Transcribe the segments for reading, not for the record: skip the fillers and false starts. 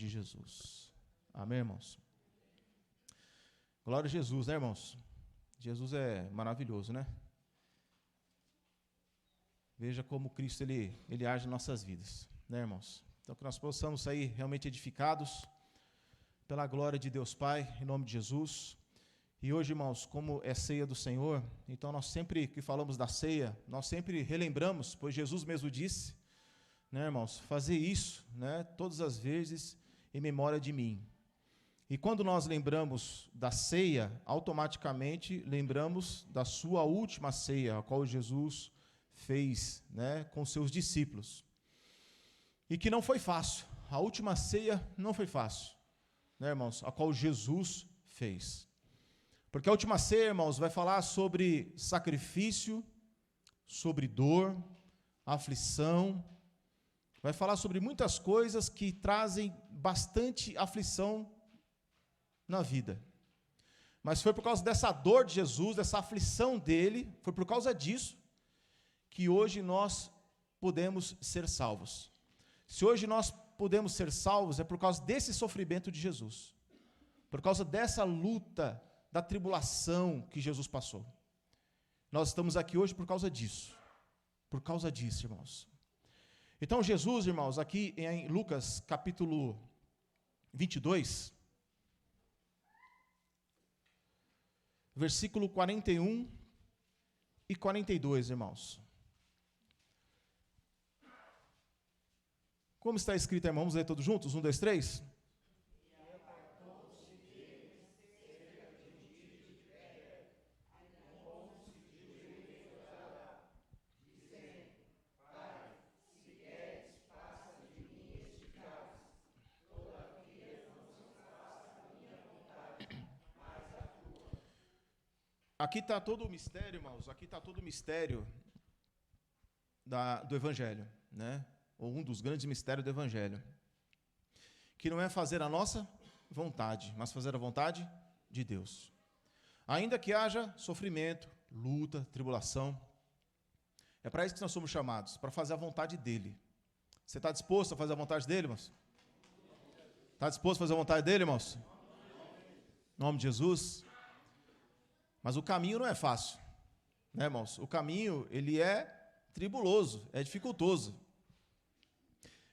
de Jesus. Amém, irmãos? Glória a Jesus, né, irmãos? Jesus é maravilhoso, né? Veja como Cristo ele age em nossas vidas, né, irmãos? Então, que nós possamos sair realmente edificados pela glória de Deus Pai, em nome de Jesus. E hoje, irmãos, como é ceia do Senhor, então nós sempre que falamos da ceia, nós sempre relembramos, pois Jesus mesmo disse, né, irmãos, fazer isso, né, todas as vezes em memória de mim. E quando nós lembramos da ceia, automaticamente lembramos da sua última ceia, a qual Jesus fez, né, com seus discípulos. E que não foi fácil, a última ceia não foi fácil, né, irmãos, a qual Jesus fez. Porque a última ceia, irmãos, vai falar sobre sacrifício, sobre dor, aflição, vai falar sobre muitas coisas que trazem bastante aflição na vida. Mas foi por causa dessa dor de Jesus, dessa aflição dele, foi por causa disso, que hoje nós podemos ser salvos. Se hoje nós podemos ser salvos, é por causa desse sofrimento de Jesus, por causa dessa luta, da tribulação que Jesus passou. Nós estamos aqui hoje por causa disso, irmãos. Então Jesus, irmãos, aqui em Lucas capítulo 22, versículo 41 e 42, irmãos. Como está escrito, irmãos? Vamos ler todos juntos? 1, 2, 3. Aqui está todo o mistério, irmãos, aqui está todo o mistério do Evangelho, né? Ou um dos grandes mistérios do Evangelho, que não é fazer a nossa vontade, mas fazer a vontade de Deus. Ainda que haja sofrimento, luta, tribulação, é para isso que nós somos chamados, para fazer a vontade dEle. Você está disposto a fazer a vontade dEle, irmãos? Está disposto a fazer a vontade dEle, irmãos? Em nome de Jesus. Mas o caminho não é fácil, né, irmãos? O caminho, ele é tribuloso, é dificultoso.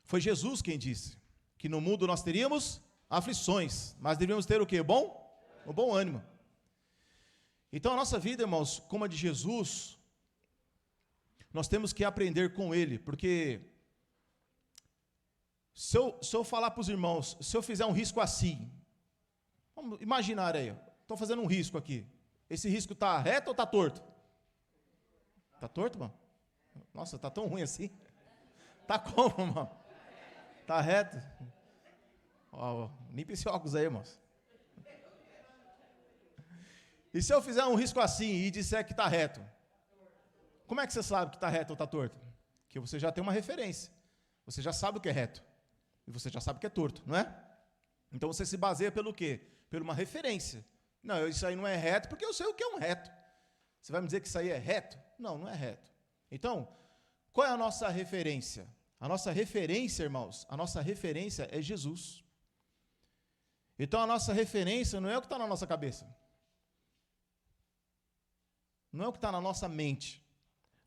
Foi Jesus quem disse que no mundo nós teríamos aflições, mas devíamos ter o quê? O bom ânimo. Então a nossa vida, irmãos, como a de Jesus, nós temos que aprender com Ele, porque se eu falar para os irmãos, se eu fizer um risco assim, vamos imaginar aí, estou fazendo um risco aqui. Esse risco está reto ou está torto? Está torto, irmão? Nossa, está tão ruim assim. Está como, irmão? Está reto? Limpa esse óculos aí, irmãos. E se eu fizer um risco assim e disser que está reto? Como é que você sabe que está reto ou está torto? Porque você já tem uma referência. Você já sabe o que é reto. E você já sabe o que é torto, não é? Então você se baseia pelo quê? Por uma referência. Não, isso aí não é reto, porque eu sei o que é um reto. Você vai me dizer que isso aí é reto? Não, não é reto. Então, qual é a nossa referência? A nossa referência, irmãos, a nossa referência é Jesus. Então, a nossa referência não é o que está na nossa cabeça. Não é o que está na nossa mente.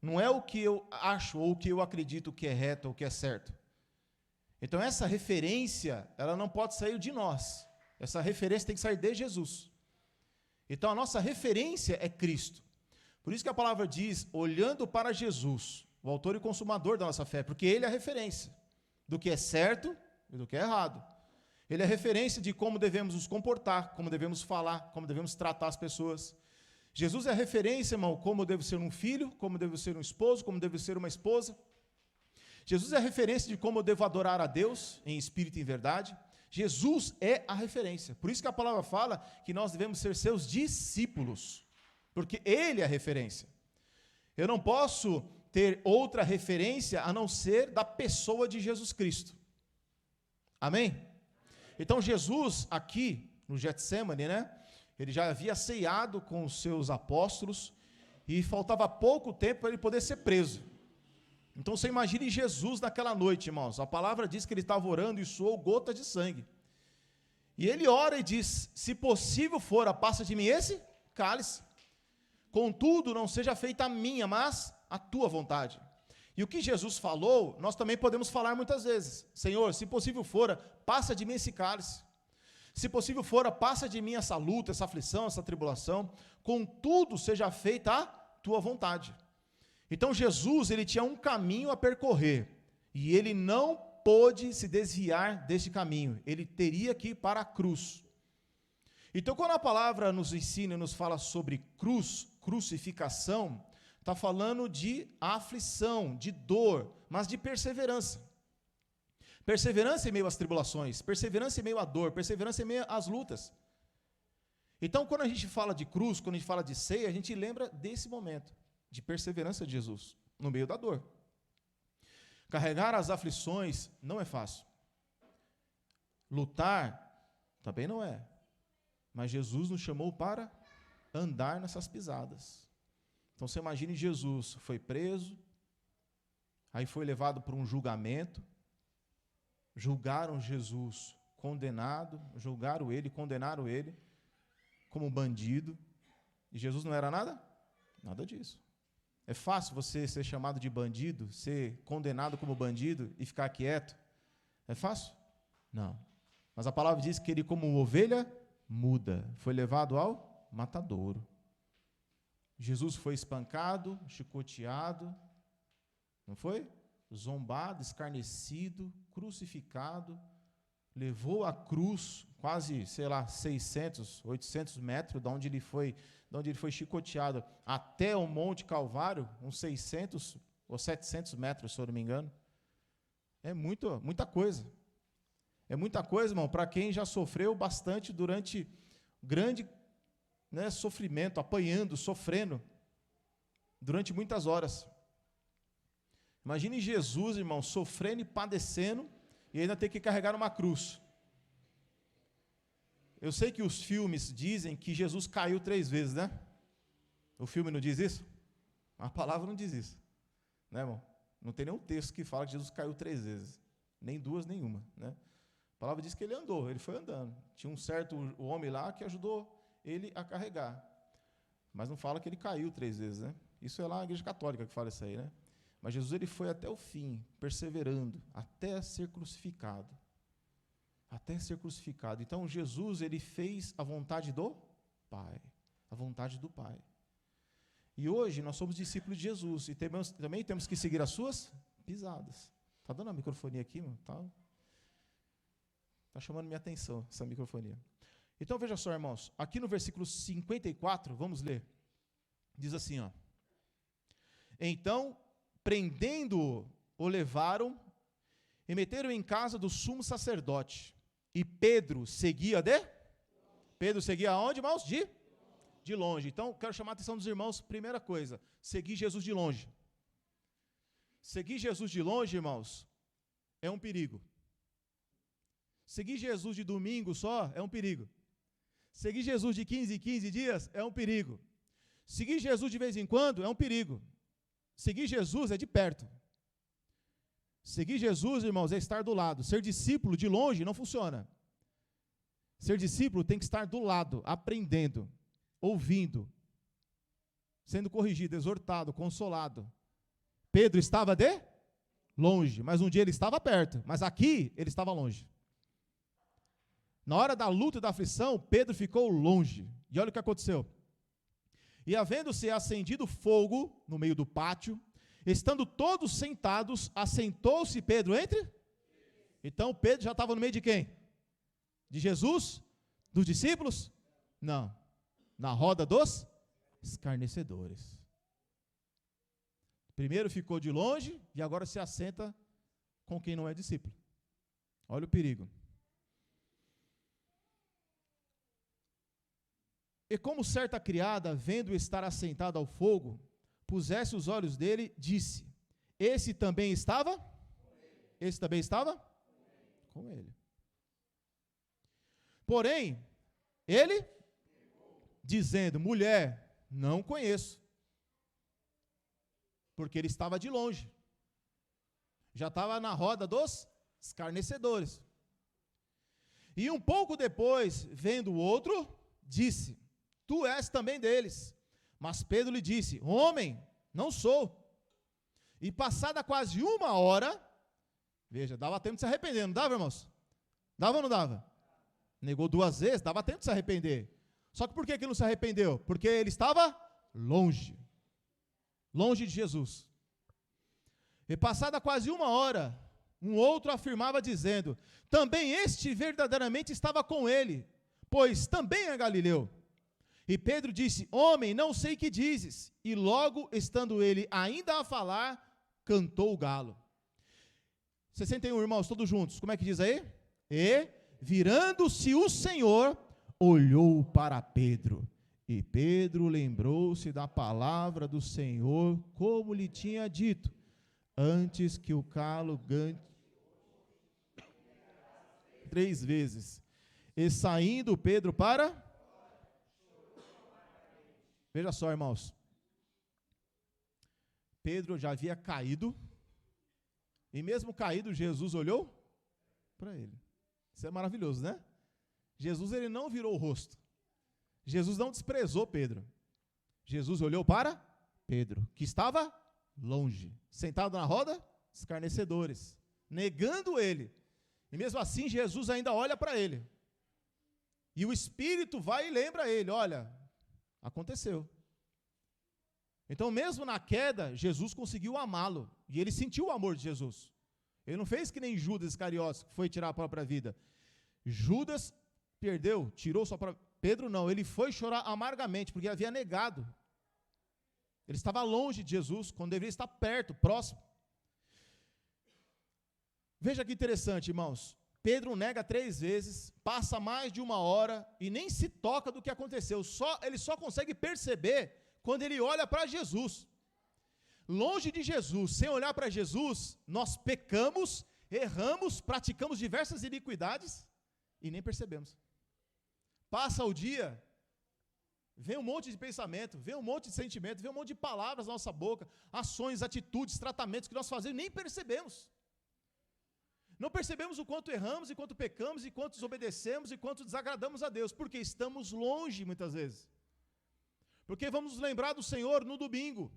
Não é o que eu acho ou o que eu acredito que é reto ou que é certo. Então, essa referência, ela não pode sair de nós. Essa referência tem que sair de Jesus. Então, a nossa referência é Cristo. Por isso que a palavra diz, olhando para Jesus, o autor e consumador da nossa fé, porque Ele é a referência do que é certo e do que é errado. Ele é a referência de como devemos nos comportar, como devemos falar, como devemos tratar as pessoas. Jesus é a referência, irmão, como eu devo ser um filho, como eu devo ser um esposo, como eu devo ser uma esposa. Jesus é a referência de como eu devo adorar a Deus em espírito e em verdade. Jesus é a referência. Por isso que a palavra fala que nós devemos ser seus discípulos, porque Ele é a referência. Eu não posso ter outra referência a não ser da pessoa de Jesus Cristo. Amém? Então Jesus aqui no Getsêmani, né? Ele já havia ceado com os seus apóstolos e faltava pouco tempo para ele poder ser preso. Então você imagine Jesus naquela noite, irmãos. A palavra diz que ele estava orando e suou gota de sangue. E ele ora e diz: se possível for, passa de mim esse cálice. Contudo, não seja feita a minha, mas a tua vontade. E o que Jesus falou, nós também podemos falar muitas vezes. Senhor, se possível for, passa de mim esse cálice. Se possível for, passa de mim essa luta, essa aflição, essa tribulação. Contudo, seja feita a tua vontade. Então Jesus, ele tinha um caminho a percorrer, e ele não pôde se desviar deste caminho, ele teria que ir para a cruz. Então quando a palavra nos ensina, nos fala sobre cruz, crucificação, está falando de aflição, de dor, mas de perseverança. Perseverança em meio às tribulações, perseverança em meio à dor, perseverança em meio às lutas. Então quando a gente fala de cruz, quando a gente fala de ceia, a gente lembra desse momento de perseverança de Jesus, no meio da dor. Carregar as aflições não é fácil. Lutar também não é. Mas Jesus nos chamou para andar nessas pisadas. Então você imagine Jesus foi preso, aí foi levado para um julgamento, julgaram Jesus condenado, julgaram ele, condenaram ele como bandido, e Jesus não era nada? Nada disso. É fácil você ser chamado de bandido, ser condenado como bandido e ficar quieto? É fácil? Não. Mas a palavra diz que ele, como ovelha muda, foi levado ao matadouro. Jesus foi espancado, chicoteado, não foi? Zombado, escarnecido, crucificado, levou a cruz quase, 600, 800 metros de onde ele foi chicoteado, até o Monte Calvário, uns 600 ou 700 metros, se eu não me engano. É muita coisa. É muita coisa, irmão, para quem já sofreu bastante durante grande sofrimento, apanhando, sofrendo, durante muitas horas. Imagine Jesus, irmão, sofrendo e padecendo, e ainda ter que carregar uma cruz. Eu sei que os filmes dizem que Jesus caiu 3 vezes, né? O filme não diz isso? A palavra não diz isso, né, irmão? Não tem nenhum texto que fala que Jesus caiu 3 vezes, nem 2, nenhuma, né? A palavra diz que ele andou, ele foi andando. Tinha um certo homem lá que ajudou ele a carregar, mas não fala que ele caiu 3 vezes, né? Isso é lá a Igreja Católica que fala isso aí, né? Mas Jesus, ele foi até o fim, perseverando, até ser crucificado. Até ser crucificado. Então, Jesus, ele fez a vontade do Pai. A vontade do Pai. E hoje, nós somos discípulos de Jesus. E também temos que seguir as suas pisadas. Está dando a microfonia aqui, mano? Está chamando minha atenção, essa microfonia. Então, veja só, irmãos. Aqui no versículo 54, vamos ler. Diz assim, ó. Então, prendendo-o, o levaram e meteram em casa do sumo sacerdote. E Pedro seguia Pedro seguia aonde, irmãos? De longe. Então, quero chamar a atenção dos irmãos, primeira coisa, seguir Jesus de longe. Seguir Jesus de longe, irmãos, é um perigo. Seguir Jesus de domingo só é um perigo. Seguir Jesus de 15 em 15 dias é um perigo. Seguir Jesus de vez em quando é um perigo. Seguir Jesus é de perto. Seguir Jesus, irmãos, é estar do lado. Ser discípulo de longe não funciona. Ser discípulo tem que estar do lado, aprendendo, ouvindo, sendo corrigido, exortado, consolado. Pedro estava de longe, mas um dia ele estava perto, mas aqui ele estava longe. Na hora da luta e da aflição, Pedro ficou longe. E olha o que aconteceu. E havendo-se acendido fogo no meio do pátio, estando todos sentados, assentou-se Pedro entre? Então Pedro já estava no meio de quem? De Jesus? Dos discípulos? Não. Na roda dos escarnecedores. Primeiro ficou de longe e agora se assenta com quem não é discípulo. Olha o perigo. E como certa criada, vendo estar assentado ao fogo, pusesse os olhos dele, disse: esse também estava? Esse também estava? Com ele. Porém, ele, dizendo: mulher, não conheço. Porque ele estava de longe. Já estava na roda dos escarnecedores. E um pouco depois, vendo o outro, disse: tu és também deles. Mas Pedro lhe disse: homem, não sou. E passada quase 1 hora, veja, dava tempo de se arrepender, não dava, irmãos? Dava ou não dava? Negou 2 vezes, dava tempo de se arrepender. Só que por que ele não se arrependeu? Porque ele estava longe de Jesus. E passada quase 1 hora, um outro afirmava dizendo: também este verdadeiramente estava com ele, pois também é galileu. E Pedro disse: homem, não sei o que dizes. E logo, estando ele ainda a falar, cantou o galo. 61, irmãos, todos juntos. Como é que diz aí? E, virando-se o Senhor, olhou para Pedro. E Pedro lembrou-se da palavra do Senhor, como lhe tinha dito: antes que o galo cante 3 vezes. E saindo Pedro para... Veja só, irmãos. Pedro já havia caído, e mesmo caído, Jesus olhou para ele. Isso é maravilhoso, né? Jesus, ele não virou o rosto. Jesus não desprezou Pedro. Jesus olhou para Pedro, que estava longe, sentado na roda, escarnecedores, negando ele. E mesmo assim, Jesus ainda olha para ele. E o Espírito vai e lembra ele: olha, aconteceu. Então, mesmo na queda, Jesus conseguiu amá-lo. E ele sentiu o amor de Jesus. Ele não fez que nem Judas Iscariotes, que foi tirar a própria vida. Judas perdeu, tirou sua própria... Pedro não, ele foi chorar amargamente, porque havia negado. Ele estava longe de Jesus, quando deveria estar perto, próximo. Veja que interessante, irmãos. Pedro nega 3 vezes, passa mais de 1 hora e nem se toca do que aconteceu. Ele só consegue perceber quando ele olha para Jesus. Longe de Jesus, sem olhar para Jesus, nós pecamos, erramos, praticamos diversas iniquidades e nem percebemos. Passa o dia, vem um monte de pensamento, vem um monte de sentimento, vem um monte de palavras na nossa boca, ações, atitudes, tratamentos que nós fazemos e nem percebemos. Não percebemos o quanto erramos, e quanto pecamos, e quanto desobedecemos, e quanto desagradamos a Deus, porque estamos longe muitas vezes. Porque vamos nos lembrar do Senhor no domingo.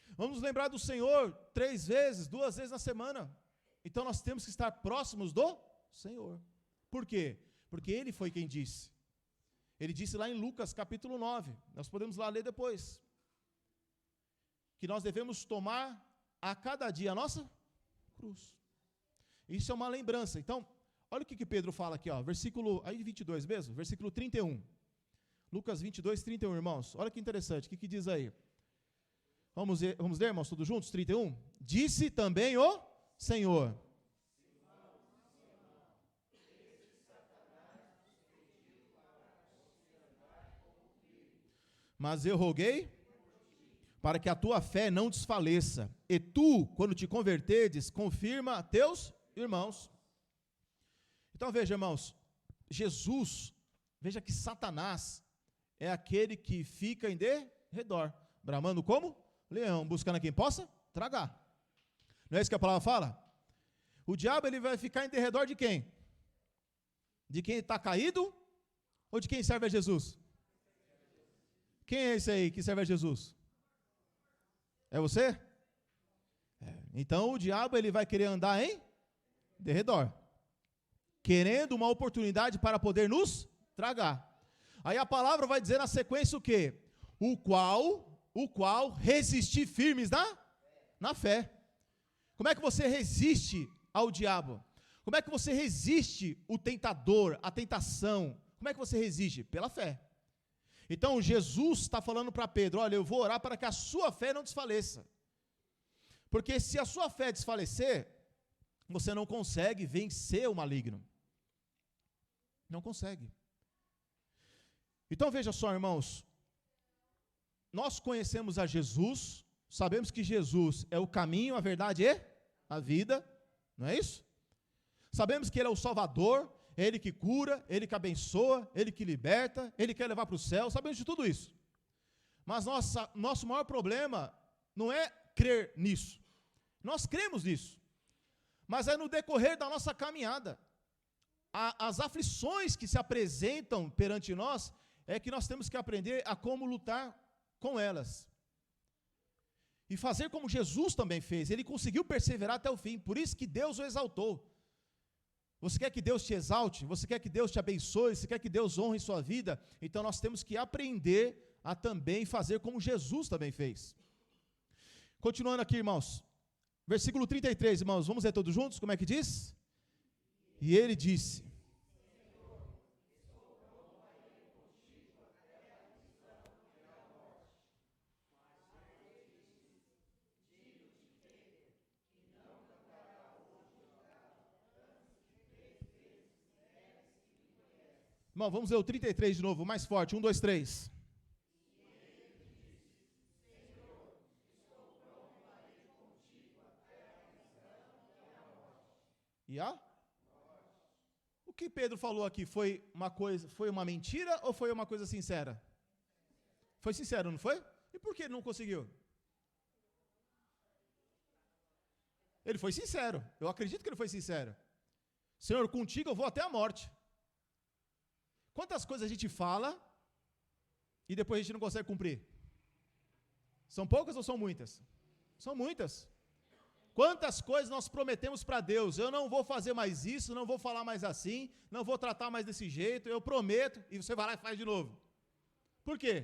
Vamos nos lembrar do Senhor 3 vezes, 2 vezes na semana. Então nós temos que estar próximos do Senhor. Por quê? Porque Ele foi quem disse. Ele disse lá em Lucas capítulo 9, nós podemos lá ler depois, que nós devemos tomar a cada dia a nossa cruz. Isso é uma lembrança. Então, olha o que Pedro fala aqui, ó, versículo, aí 22 mesmo, versículo 31. Lucas 22, 31, irmãos. Olha que interessante, o que diz aí? Vamos ler, irmãos, todos juntos? 31. Disse também o Senhor: mas eu roguei para que a tua fé não desfaleça, e tu, quando te converteres, confirma a teus irmãos. Então veja, irmãos, Jesus, veja que Satanás é aquele que fica em derredor, bramando como leão, buscando a quem possa tragar. Não é isso que a palavra fala? O diabo, ele vai ficar em derredor de quem? De quem está caído ou de quem serve a Jesus? Quem é esse aí que serve a Jesus? É você? Então o diabo, ele vai querer andar em derredor, querendo uma oportunidade para poder nos tragar. Aí a palavra vai dizer na sequência o quê? O qual resistir firmes na fé. Como é que você resiste ao diabo? Como é que você resiste o tentador, a tentação? Como é que você resiste? Pela fé. Então Jesus está falando para Pedro: olha, eu vou orar para que a sua fé não desfaleça. Porque se a sua fé desfalecer, você não consegue vencer o maligno. Não consegue. Então veja só, irmãos, nós conhecemos a Jesus, sabemos que Jesus é o caminho, a verdade e a vida, não é isso? Sabemos que Ele é o Salvador, é Ele que cura, Ele que abençoa, Ele que liberta, Ele quer levar para o céu, sabemos de tudo isso. Mas nosso maior problema não é crer nisso. Nós cremos nisso. Mas é no decorrer da nossa caminhada, as aflições que se apresentam perante nós, é que nós temos que aprender a como lutar com elas. E fazer como Jesus também fez, ele conseguiu perseverar até o fim, por isso que Deus o exaltou. Você quer que Deus te exalte? Você quer que Deus te abençoe? Você quer que Deus honre sua vida? Então nós temos que aprender a também fazer como Jesus também fez. Continuando aqui, irmãos. Versículo 33, irmãos, vamos ler todos juntos? Como é que diz? E ele disse: irmão, vamos ler o 33 de novo, mais forte. 1, 2, 3. E a? O que Pedro falou aqui foi uma mentira ou foi uma coisa sincera? Foi sincero, não foi? E por que ele não conseguiu? Ele foi sincero. Eu acredito que ele foi sincero. Senhor, contigo eu vou até a morte. Quantas coisas a gente fala e depois a gente não consegue cumprir? São poucas ou são muitas? São muitas. Quantas coisas nós prometemos para Deus? Eu não vou fazer mais isso, não vou falar mais assim, não vou tratar mais desse jeito, eu prometo, e você vai lá e faz de novo. Por quê?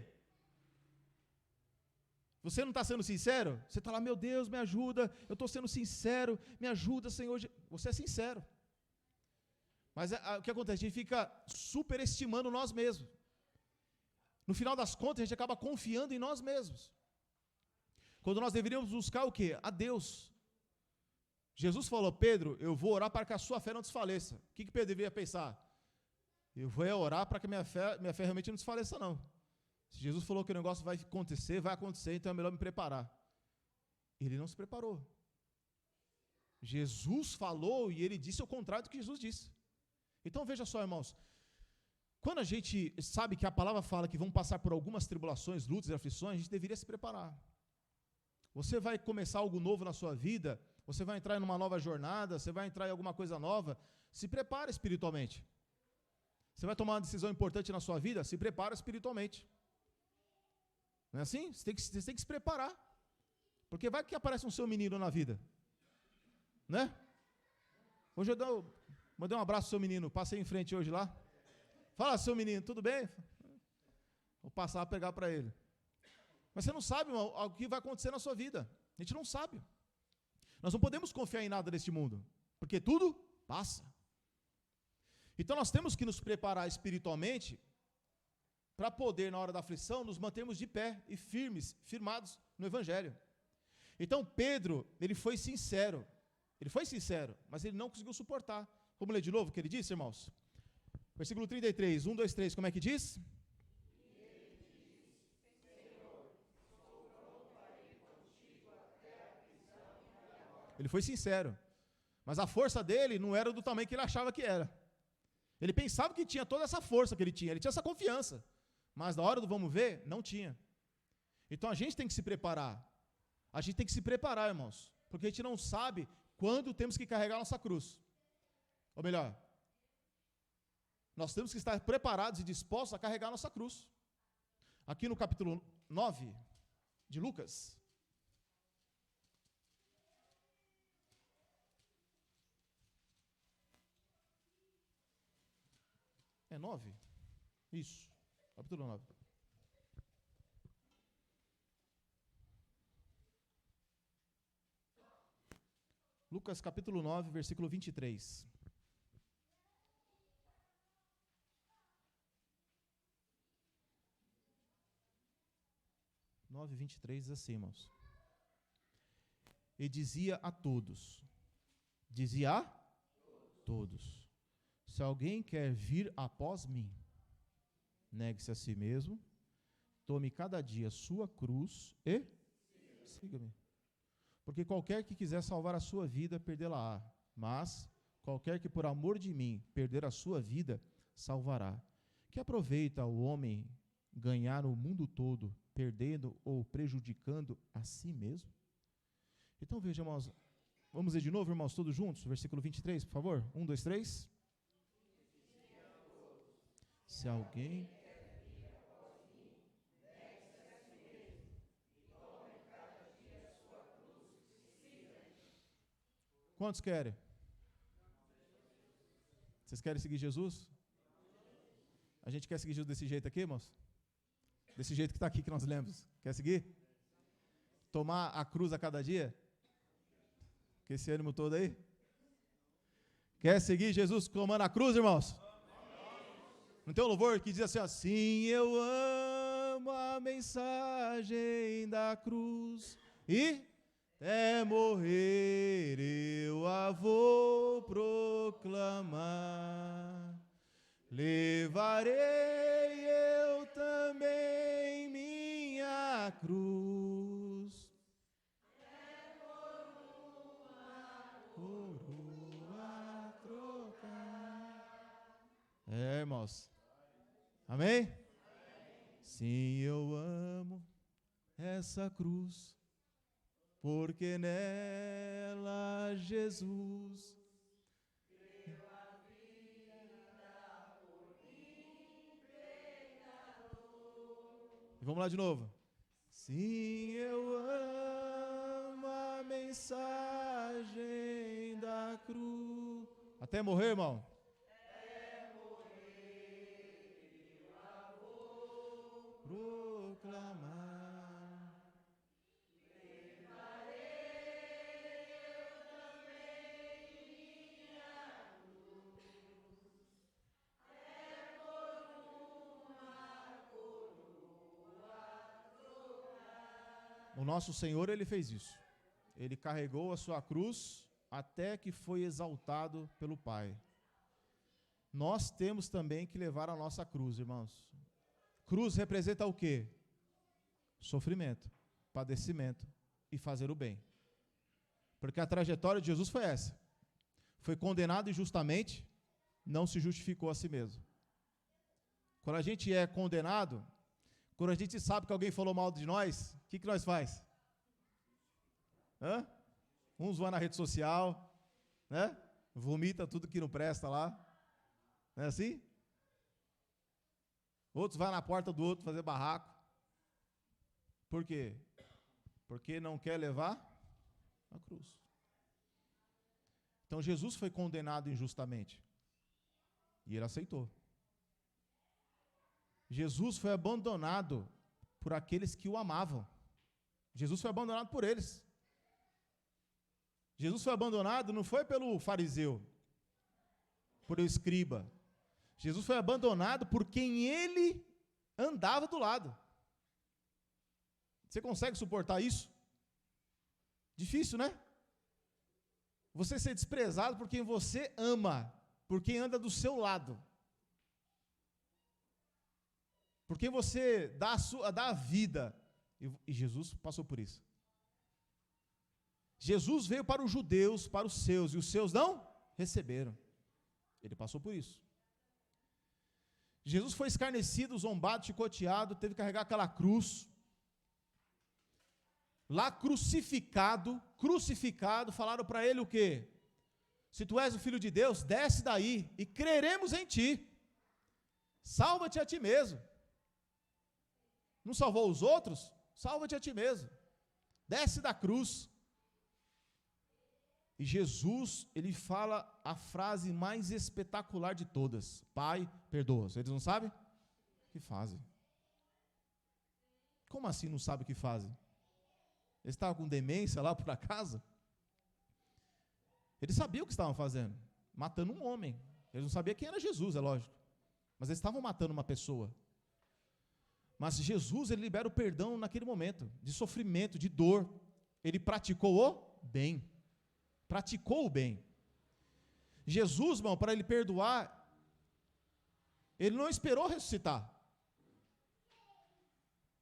Você não está sendo sincero? Você está lá, meu Deus, me ajuda, eu estou sendo sincero, me ajuda, Senhor. Você é sincero. Mas o que acontece? A gente fica superestimando nós mesmos. No final das contas, a gente acaba confiando em nós mesmos. Quando nós deveríamos buscar o quê? A Deus. Jesus falou, Pedro, eu vou orar para que a sua fé não desfaleça. O que Pedro deveria pensar? Eu vou orar para que minha fé realmente não desfaleça, não. Se Jesus falou que o negócio vai acontecer, então é melhor me preparar. Ele não se preparou. Jesus falou e ele disse o contrário do que Jesus disse. Então veja só, irmãos, quando a gente sabe que a palavra fala que vão passar por algumas tribulações, lutas e aflições, a gente deveria se preparar. Você vai começar algo novo na sua vida, você vai entrar em uma nova jornada, você vai entrar em alguma coisa nova, se prepara espiritualmente. Você vai tomar uma decisão importante na sua vida, se prepara espiritualmente. Não é assim? Você tem que se preparar. Porque vai que aparece um seu menino na vida. Né? Hoje eu mandei um abraço ao seu menino, passei em frente hoje lá. Fala, seu menino, tudo bem? Vou passar a pegar para ele. Mas você não sabe, irmão, o que vai acontecer na sua vida. A gente não sabe. Nós não podemos confiar em nada neste mundo, porque tudo passa. Então nós temos que nos preparar espiritualmente para poder, na hora da aflição, nos mantermos de pé e firmados no Evangelho. Então Pedro, ele foi sincero, mas ele não conseguiu suportar. Vamos ler de novo o que ele disse, irmãos? Versículo 33, 1, 2, 3, como é que diz? Ele foi sincero, mas a força dele não era do tamanho que ele achava que era. Ele pensava que tinha toda essa força que ele tinha essa confiança, mas na hora do vamos ver, não tinha. Então a gente tem que se preparar, irmãos, porque a gente não sabe quando temos que carregar nossa cruz. Ou melhor, nós temos que estar preparados e dispostos a carregar nossa cruz. Aqui no capítulo 9 de Lucas, é 9? Isso, capítulo 9. Lucas capítulo 9, versículo 23. Nove, 23, assim, irmãos. E dizia a todos, se alguém quer vir após mim, negue-se a si mesmo, tome cada dia sua cruz e siga-me. Porque qualquer que quiser salvar a sua vida, perdê-la-á. Mas qualquer que por amor de mim perder a sua vida, salvará. Que aproveita o homem ganhar o mundo todo, perdendo ou prejudicando a si mesmo? Então veja, irmãos, Vamos ler de novo, irmãos, todos juntos, versículo 23, por favor. 1, 2, 3. Se alguém... Quantos querem? Vocês querem seguir Jesus? A gente quer seguir Jesus desse jeito aqui, irmãos? Desse jeito que está aqui, que nós lemos. Quer seguir? Tomar a cruz a cada dia? Com esse ânimo todo aí? Quer seguir Jesus tomando a cruz, irmãos? Não tem um louvor que diz assim, ó, sim, eu amo a mensagem da cruz e até morrer eu a vou proclamar. Levarei eu também minha cruz. É coroa trocar. Irmãos. Amém? Sim, eu amo essa cruz, porque nela Jesus deu a vida por mim, pecador. E vamos lá de novo. Sim, eu amo a mensagem da cruz. Até morrer, irmão. Até morrer, eu a vou proclamar. O nosso Senhor, Ele fez isso. Ele carregou a sua cruz até que foi exaltado pelo Pai. Nós temos também que levar a nossa cruz, irmãos. Cruz representa o quê? Sofrimento, padecimento e fazer o bem. Porque a trajetória de Jesus foi essa. Foi condenado injustamente, não se justificou a si mesmo. Quando a gente é condenado, quando a gente sabe que alguém falou mal de nós, o que nós faz? Uns vão na rede social, né? Vomita tudo que não presta lá. Não é assim? Outros vão na porta do outro fazer barraco. Por quê? Porque não quer levar a cruz. Então Jesus foi condenado injustamente. E ele aceitou. Jesus foi abandonado por aqueles que o amavam. Jesus foi abandonado por eles. Jesus foi abandonado não foi pelo fariseu, por o escriba. Jesus foi abandonado por quem ele andava do lado. Você consegue suportar isso? Difícil, né? Você ser desprezado por quem você ama, por quem anda do seu lado. Por quem você dá a vida. E Jesus passou por isso. Jesus veio para os judeus, para os seus, e os seus não receberam. Ele passou por isso. Jesus foi escarnecido, zombado, chicoteado, teve que carregar aquela cruz. Lá crucificado, falaram para ele o quê? Se tu és o Filho de Deus, desce daí e creremos em ti. Salva-te a ti mesmo. Não salvou os outros? Salva-te a ti mesmo. Desce da cruz. E Jesus, ele fala a frase mais espetacular de todas. Pai, perdoa-os. Eles não sabem? O que fazem? Como assim não sabem o que fazem? Eles estavam com demência lá por acaso? Eles sabiam o que estavam fazendo. Matando um homem. Eles não sabiam quem era Jesus, é lógico. Mas eles estavam matando uma pessoa. Mas Jesus, ele libera o perdão naquele momento, de sofrimento, de dor. Ele praticou o bem. Praticou o bem. Jesus, irmão, para ele perdoar, ele não esperou ressuscitar.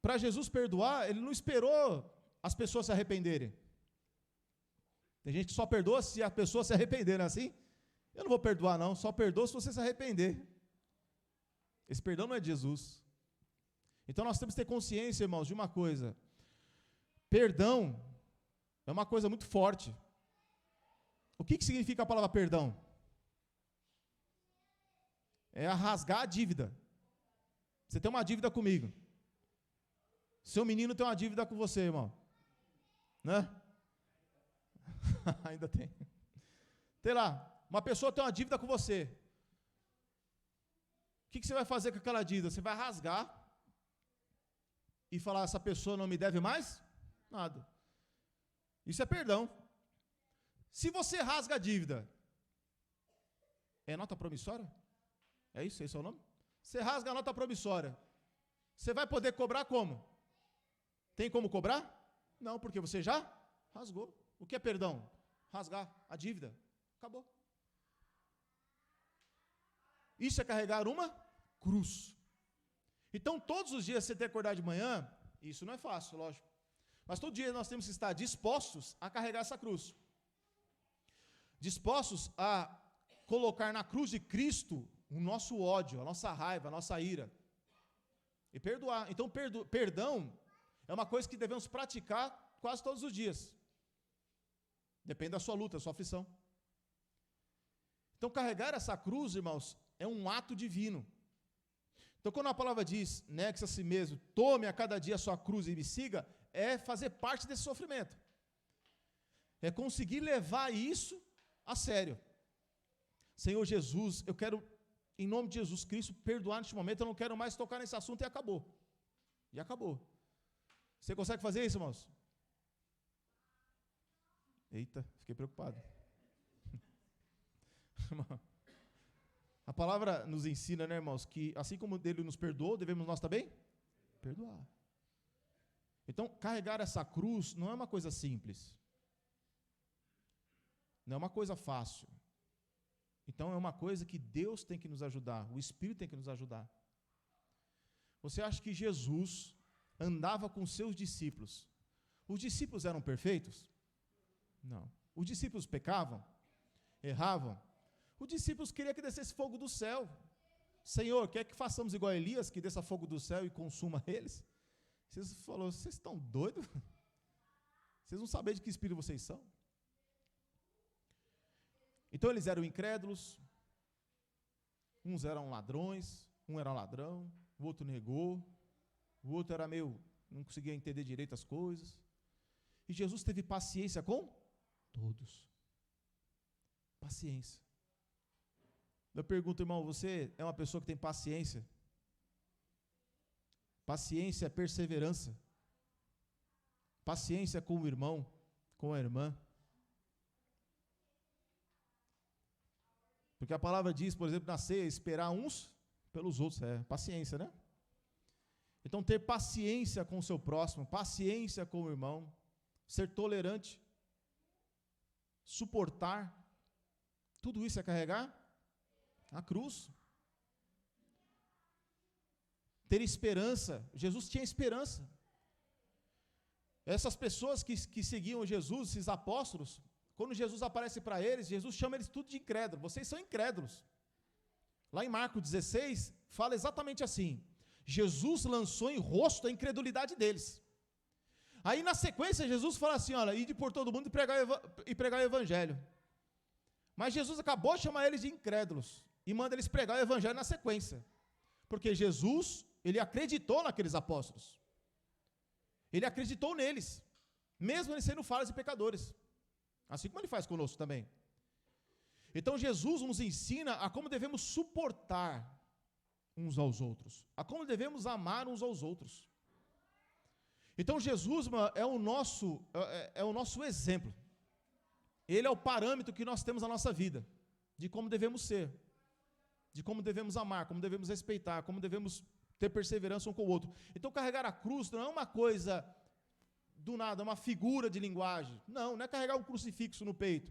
Para Jesus perdoar, ele não esperou as pessoas se arrependerem. Tem gente que só perdoa se a pessoa se arrepender, não é assim? Eu não vou perdoar não, só perdoa se você se arrepender. Esse perdão não é de Jesus. Então nós temos que ter consciência, irmãos, de uma coisa. Perdão é uma coisa muito forte. O que significa a palavra perdão? É rasgar a dívida. Você tem uma dívida comigo. Seu menino tem uma dívida com você, irmão. Né? Ainda tem. Sei lá, uma pessoa tem uma dívida com você. O que você vai fazer com aquela dívida? Você vai rasgar e falar, essa pessoa não me deve mais? Nada. Isso é perdão. Se você rasga a dívida, é nota promissória? É isso? Esse é o nome? Você rasga a nota promissória. Você vai poder cobrar como? Tem como cobrar? Não, porque você já rasgou. O que é perdão? Rasgar a dívida. Acabou. Isso é carregar uma cruz. Então, todos os dias você tem que acordar de manhã, isso não é fácil, lógico. Mas todo dia nós temos que estar dispostos a carregar essa cruz. Dispostos a colocar na cruz de Cristo o nosso ódio, a nossa raiva, a nossa ira. E perdoar. Então, perdão é uma coisa que devemos praticar quase todos os dias. Depende da sua luta, da sua aflição. Então, carregar essa cruz, irmãos, é um ato divino. Então, quando a palavra diz, negue-se a si mesmo, tome a cada dia a sua cruz e me siga, é fazer parte desse sofrimento. É conseguir levar isso a sério. Senhor Jesus, eu quero, em nome de Jesus Cristo, perdoar neste momento, eu não quero mais tocar nesse assunto e acabou. E acabou. Você consegue fazer isso, irmãos? Eita, fiquei preocupado. A palavra nos ensina, né, irmãos, que assim como Ele nos perdoou, devemos nós também perdoar. Então, carregar essa cruz não é uma coisa simples. Não é uma coisa fácil. Então, é uma coisa que Deus tem que nos ajudar, o Espírito tem que nos ajudar. Você acha que Jesus andava com seus discípulos? Os discípulos eram perfeitos? Não. Os discípulos pecavam? Erravam? Os discípulos queriam que descesse fogo do céu. Senhor, quer que façamos igual a Elias, que desça fogo do céu e consuma eles? Jesus falou, vocês estão doidos? Vocês não sabem de que espírito vocês são? Então eles eram incrédulos, uns eram ladrões, um era ladrão, o outro negou, o outro era não conseguia entender direito as coisas. E Jesus teve paciência com todos. Paciência. Eu pergunto, irmão, você é uma pessoa que tem paciência? Paciência é perseverança. Paciência com o irmão, com a irmã. Porque a palavra diz, por exemplo, na ceia, esperar uns pelos outros. É paciência, né? Então, ter paciência com o seu próximo, paciência com o irmão, ser tolerante, suportar, tudo isso é carregar a cruz. Ter esperança. Jesus tinha esperança. Essas pessoas que seguiam Jesus, esses apóstolos, quando Jesus aparece para eles, Jesus chama eles tudo de incrédulo. Vocês são incrédulos. Lá em Marcos 16, fala exatamente assim. Jesus lançou em rosto a incredulidade deles. Aí na sequência, Jesus fala assim, olha, ide por todo mundo e pregar o evangelho. Mas Jesus acabou de chamar eles de incrédulos e manda eles pregar o evangelho na sequência. Porque Jesus, ele acreditou naqueles apóstolos. Ele acreditou neles, mesmo eles sendo falhos e pecadores. Assim como ele faz conosco também. Então Jesus nos ensina a como devemos suportar uns aos outros, a como devemos amar uns aos outros. Então Jesus é o nosso exemplo. Ele é o parâmetro que nós temos na nossa vida, de como devemos ser, de como devemos amar, como devemos respeitar, como devemos ter perseverança um com o outro. Então carregar a cruz não é uma coisa do nada, é uma figura de linguagem. Não é carregar um crucifixo no peito.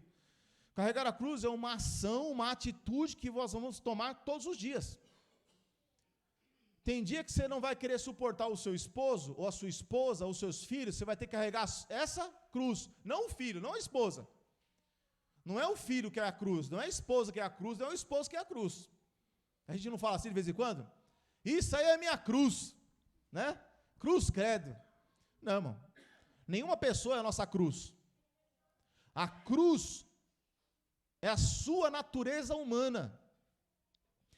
Carregar a cruz é uma ação, uma atitude que nós vamos tomar todos os dias. Tem dia que você não vai querer suportar o seu esposo, ou a sua esposa, ou os seus filhos, você vai ter que carregar essa cruz. Não o filho, não a esposa. Não é o filho que é a cruz, não é a esposa que é a cruz, não é o esposo que é a cruz. A gente não fala assim de vez em quando? Isso aí é minha cruz, né? Cruz, credo. Não, irmão. Nenhuma pessoa é a nossa cruz. A cruz É a sua natureza humana.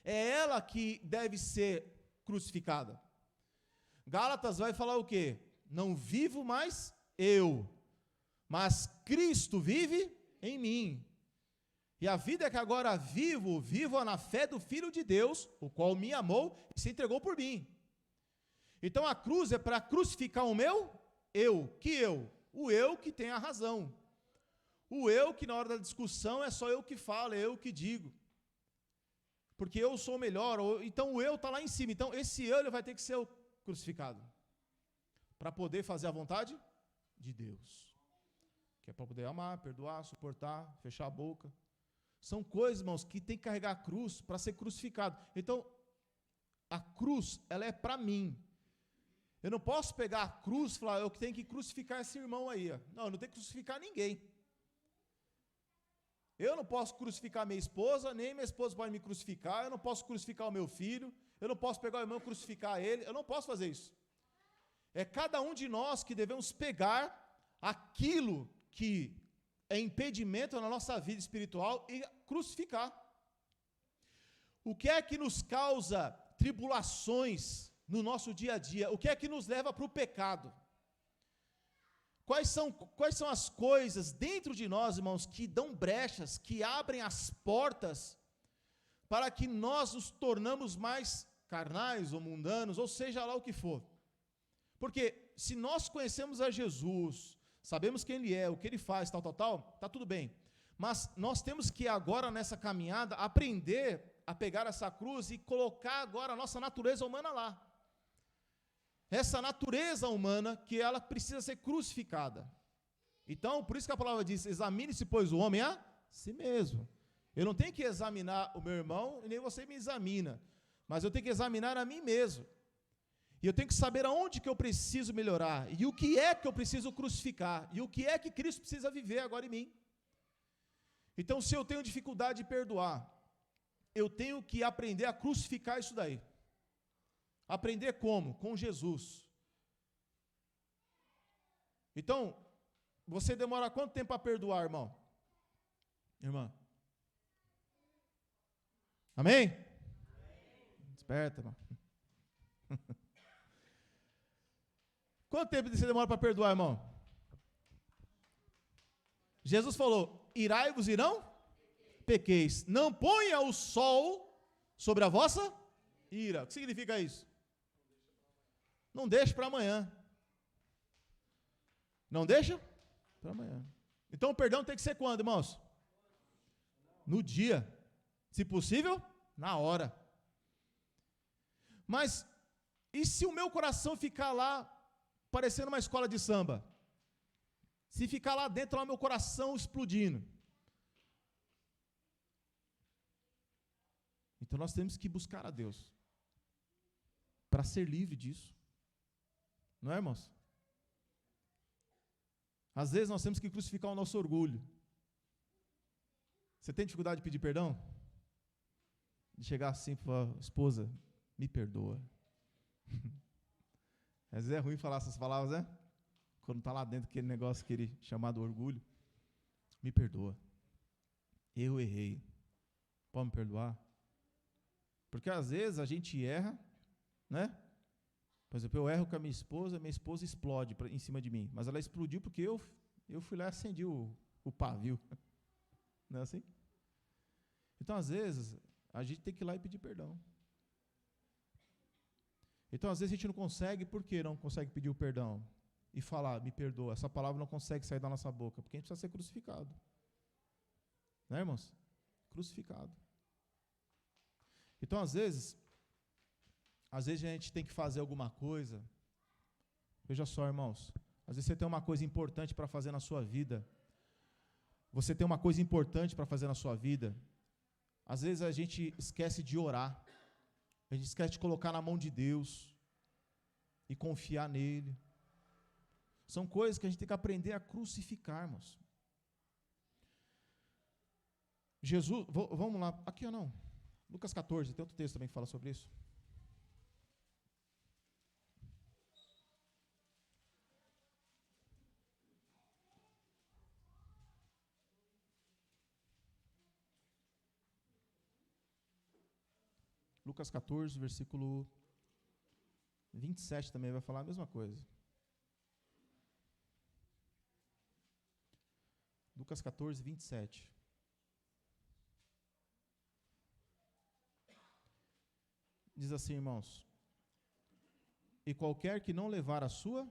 É ela que deve ser crucificada. Gálatas vai falar o quê? Não vivo mais eu, mas Cristo vive em mim. E a vida que agora vivo na fé do Filho de Deus, o qual me amou e se entregou por mim. Então a cruz é para crucificar o meu eu. Que eu? O eu que tem a razão. O eu que na hora da discussão é só eu que falo, é eu que digo. Porque eu sou melhor, então o eu está lá em cima. Então esse eu ele vai ter que ser crucificado. Para poder fazer a vontade de Deus. Que é para poder amar, perdoar, suportar, fechar a boca. São coisas, irmãos, que tem que carregar a cruz para ser crucificado. Então, a cruz, ela é para mim. Eu não posso pegar a cruz e falar, eu tenho que crucificar esse irmão aí. Não, eu não tenho que crucificar ninguém. Eu não posso crucificar minha esposa, nem minha esposa pode me crucificar, eu não posso crucificar o meu filho, eu não posso pegar o irmão e crucificar ele, eu não posso fazer isso. É cada um de nós que devemos pegar aquilo que é impedimento na nossa vida espiritual e crucificar. O que é que nos causa tribulações no nosso dia a dia? O que é que nos leva para o pecado? Quais são as coisas dentro de nós, irmãos, que dão brechas, que abrem as portas para que nós nos tornamos mais carnais ou mundanos, ou seja lá o que for? Porque se nós conhecemos a Jesus, sabemos quem Ele é, o que Ele faz, tal, está tudo bem. Mas nós temos que agora nessa caminhada aprender a pegar essa cruz e colocar agora a nossa natureza humana lá. Essa natureza humana que ela precisa ser crucificada. Então, por isso que a palavra diz, examine-se, pois, o homem a si mesmo. Eu não tenho que examinar o meu irmão, e nem você me examina, mas eu tenho que examinar a mim mesmo. E eu tenho que saber aonde que eu preciso melhorar, e o que é que eu preciso crucificar, e o que é que Cristo precisa viver agora em mim. Então, se eu tenho dificuldade de perdoar, eu tenho que aprender a crucificar isso daí. Aprender como? Com Jesus. Então, você demora quanto tempo para perdoar, irmão? Irmã? Amém? Desperta, irmão. Quanto tempo você demora para perdoar, irmão? Jesus falou, irai-vos e não pequeis. Não ponha o sol sobre a vossa ira. O que significa isso? Não deixe para amanhã. Não deixa? Para amanhã. Então o perdão tem que ser quando, irmãos? No dia. Se possível, na hora. Mas, e se o meu coração ficar lá, parecendo uma escola de samba? Se ficar lá dentro, lá meu coração explodindo. Então nós temos que buscar a Deus. Para ser livre disso. Não é, irmãos? Às vezes nós temos que crucificar o nosso orgulho. Você tem dificuldade de pedir perdão? De chegar assim para a esposa, me perdoa. Às vezes é ruim falar essas palavras, né? Quando está lá dentro aquele negócio chamado orgulho. Me perdoa. Eu errei. Pode me perdoar? Porque às vezes a gente erra, né? Por exemplo, eu erro com a minha esposa explode em cima de mim. Mas ela explodiu porque eu fui lá e acendi o pavio. Não é assim? Então, às vezes, a gente tem que ir lá e pedir perdão. Então, às vezes, a gente não consegue, por que não consegue pedir o perdão? E falar, me perdoa. Essa palavra não consegue sair da nossa boca, porque a gente precisa ser crucificado. Né, irmãos? Crucificado. Então, às vezes a gente tem que fazer alguma coisa. Veja só, irmãos. Às vezes você tem uma coisa importante para fazer na sua vida. Você tem uma coisa importante para fazer na sua vida. Às vezes a gente esquece de orar. A gente esquece de colocar na mão de Deus e confiar nele. São coisas que a gente tem que aprender a crucificar, irmãos. Jesus, vamos lá, aqui ou não? Lucas 14, tem outro texto também que fala sobre isso. Lucas 14, versículo 27 também vai falar a mesma coisa. Lucas 14, 27. Diz assim, irmãos: e qualquer que não levar a sua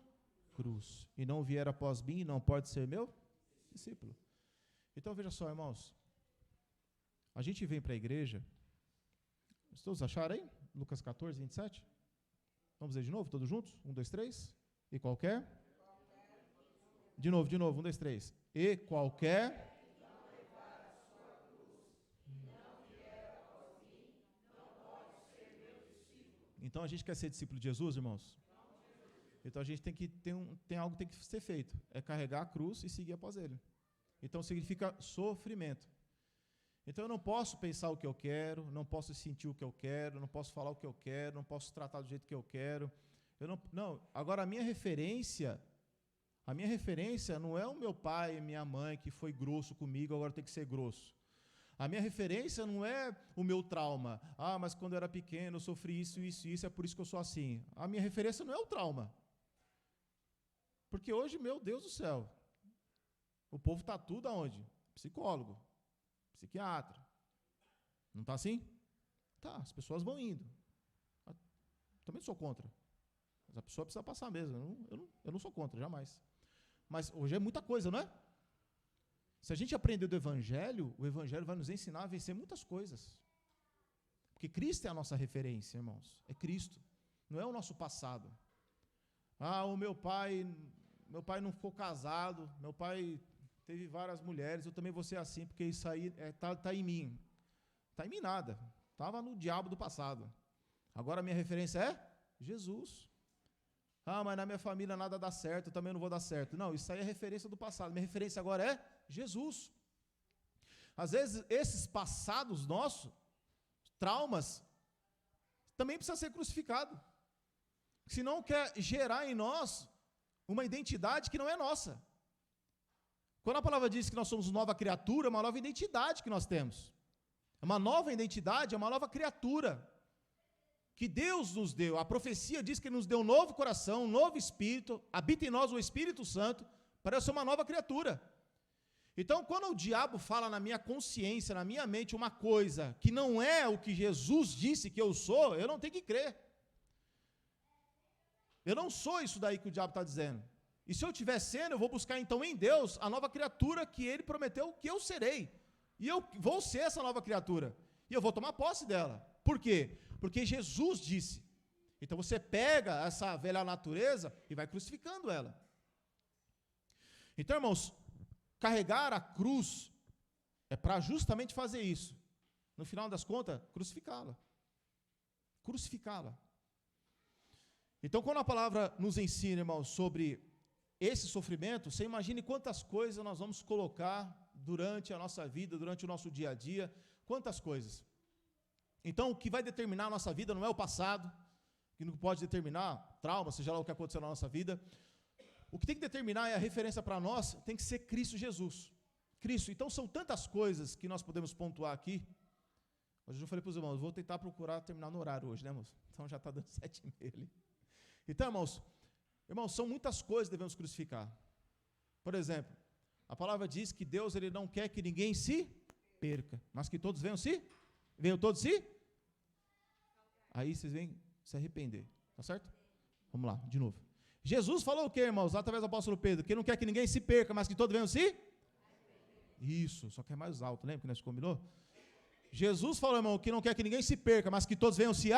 cruz e não vier após mim, não pode ser meu discípulo. Então veja só, irmãos, a gente vem para a igreja, todos acharam aí? Lucas 14, 27? Vamos dizer de novo, todos juntos? 1, 2, 3. E qualquer? De novo, 1, 2, 3. E qualquer? Então a gente quer ser discípulo de Jesus, irmãos? Então a gente tem que tem algo que tem que ser feito, é carregar a cruz e seguir após ele. Então significa sofrimento. Então eu não posso pensar o que eu quero, não posso sentir o que eu quero, não posso falar o que eu quero, não posso tratar do jeito que eu quero. Agora a minha referência não é o meu pai e minha mãe que foi grosso comigo, agora tem que ser grosso. A minha referência não é o meu trauma. Mas quando eu era pequeno eu sofri isso, é por isso que eu sou assim. A minha referência não é o trauma. Porque hoje, meu Deus do céu, o povo está tudo aonde? Psicólogo, psiquiatra. Não está assim? Tá, as pessoas vão indo. Também sou contra. Mas a pessoa precisa passar mesmo. Eu não sou contra, jamais. Mas hoje é muita coisa, não é? Se a gente aprender do Evangelho, o Evangelho vai nos ensinar a vencer muitas coisas. Porque Cristo é a nossa referência, irmãos. É Cristo. Não é o nosso passado. O meu pai não ficou casado, meu pai teve várias mulheres, eu também vou ser assim, porque isso aí está em mim. Está em mim nada. Estava no diabo do passado. Agora a minha referência é Jesus. Mas na minha família nada dá certo, eu também não vou dar certo. Não, isso aí é referência do passado. Minha referência agora é Jesus. Às vezes, esses passados nossos, traumas, também precisam ser crucificados. Senão quer gerar em nós uma identidade que não é nossa. Quando a palavra diz que nós somos nova criatura, é uma nova identidade que nós temos. É uma nova identidade, é uma nova criatura que Deus nos deu. A profecia diz que Ele nos deu um novo coração, um novo espírito, habita em nós o Espírito Santo, para eu ser uma nova criatura. Então, quando o diabo fala na minha consciência, na minha mente, uma coisa que não é o que Jesus disse que eu sou, eu não tenho que crer. Eu não sou isso daí que o diabo está dizendo. E se eu estiver sendo, eu vou buscar então em Deus a nova criatura que Ele prometeu que eu serei. E eu vou ser essa nova criatura. E eu vou tomar posse dela. Por quê? Porque Jesus disse. Então você pega essa velha natureza e vai crucificando ela. Então, irmãos, carregar a cruz é para justamente fazer isso. No final das contas, crucificá-la. Crucificá-la. Então, quando a palavra nos ensina, irmãos, sobre esse sofrimento, você imagine quantas coisas nós vamos colocar durante a nossa vida, durante o nosso dia a dia, quantas coisas. Então, o que vai determinar a nossa vida não é o passado, que não pode determinar trauma, seja lá o que aconteceu na nossa vida. O que tem que determinar é a referência para nós, tem que ser Cristo Jesus. Cristo. Então, são tantas coisas que nós podemos pontuar aqui. Hoje eu falei para os irmãos, vou tentar procurar terminar no horário hoje, né, irmãos? Então, já está dando 7h30 ali. Então, irmãos, são muitas coisas que devemos crucificar. Por exemplo, a palavra diz que Deus Ele não quer que ninguém se perca, mas que todos venham todos se? Aí vocês vêm se arrepender, tá certo? Vamos lá, de novo. Jesus falou o quê, irmãos? Através do apóstolo Pedro, que não quer que ninguém se perca, mas que todos venham se? Isso, só que é mais alto, lembra que nós combinou? Jesus falou, irmão, que não quer que ninguém se perca, mas que todos venham se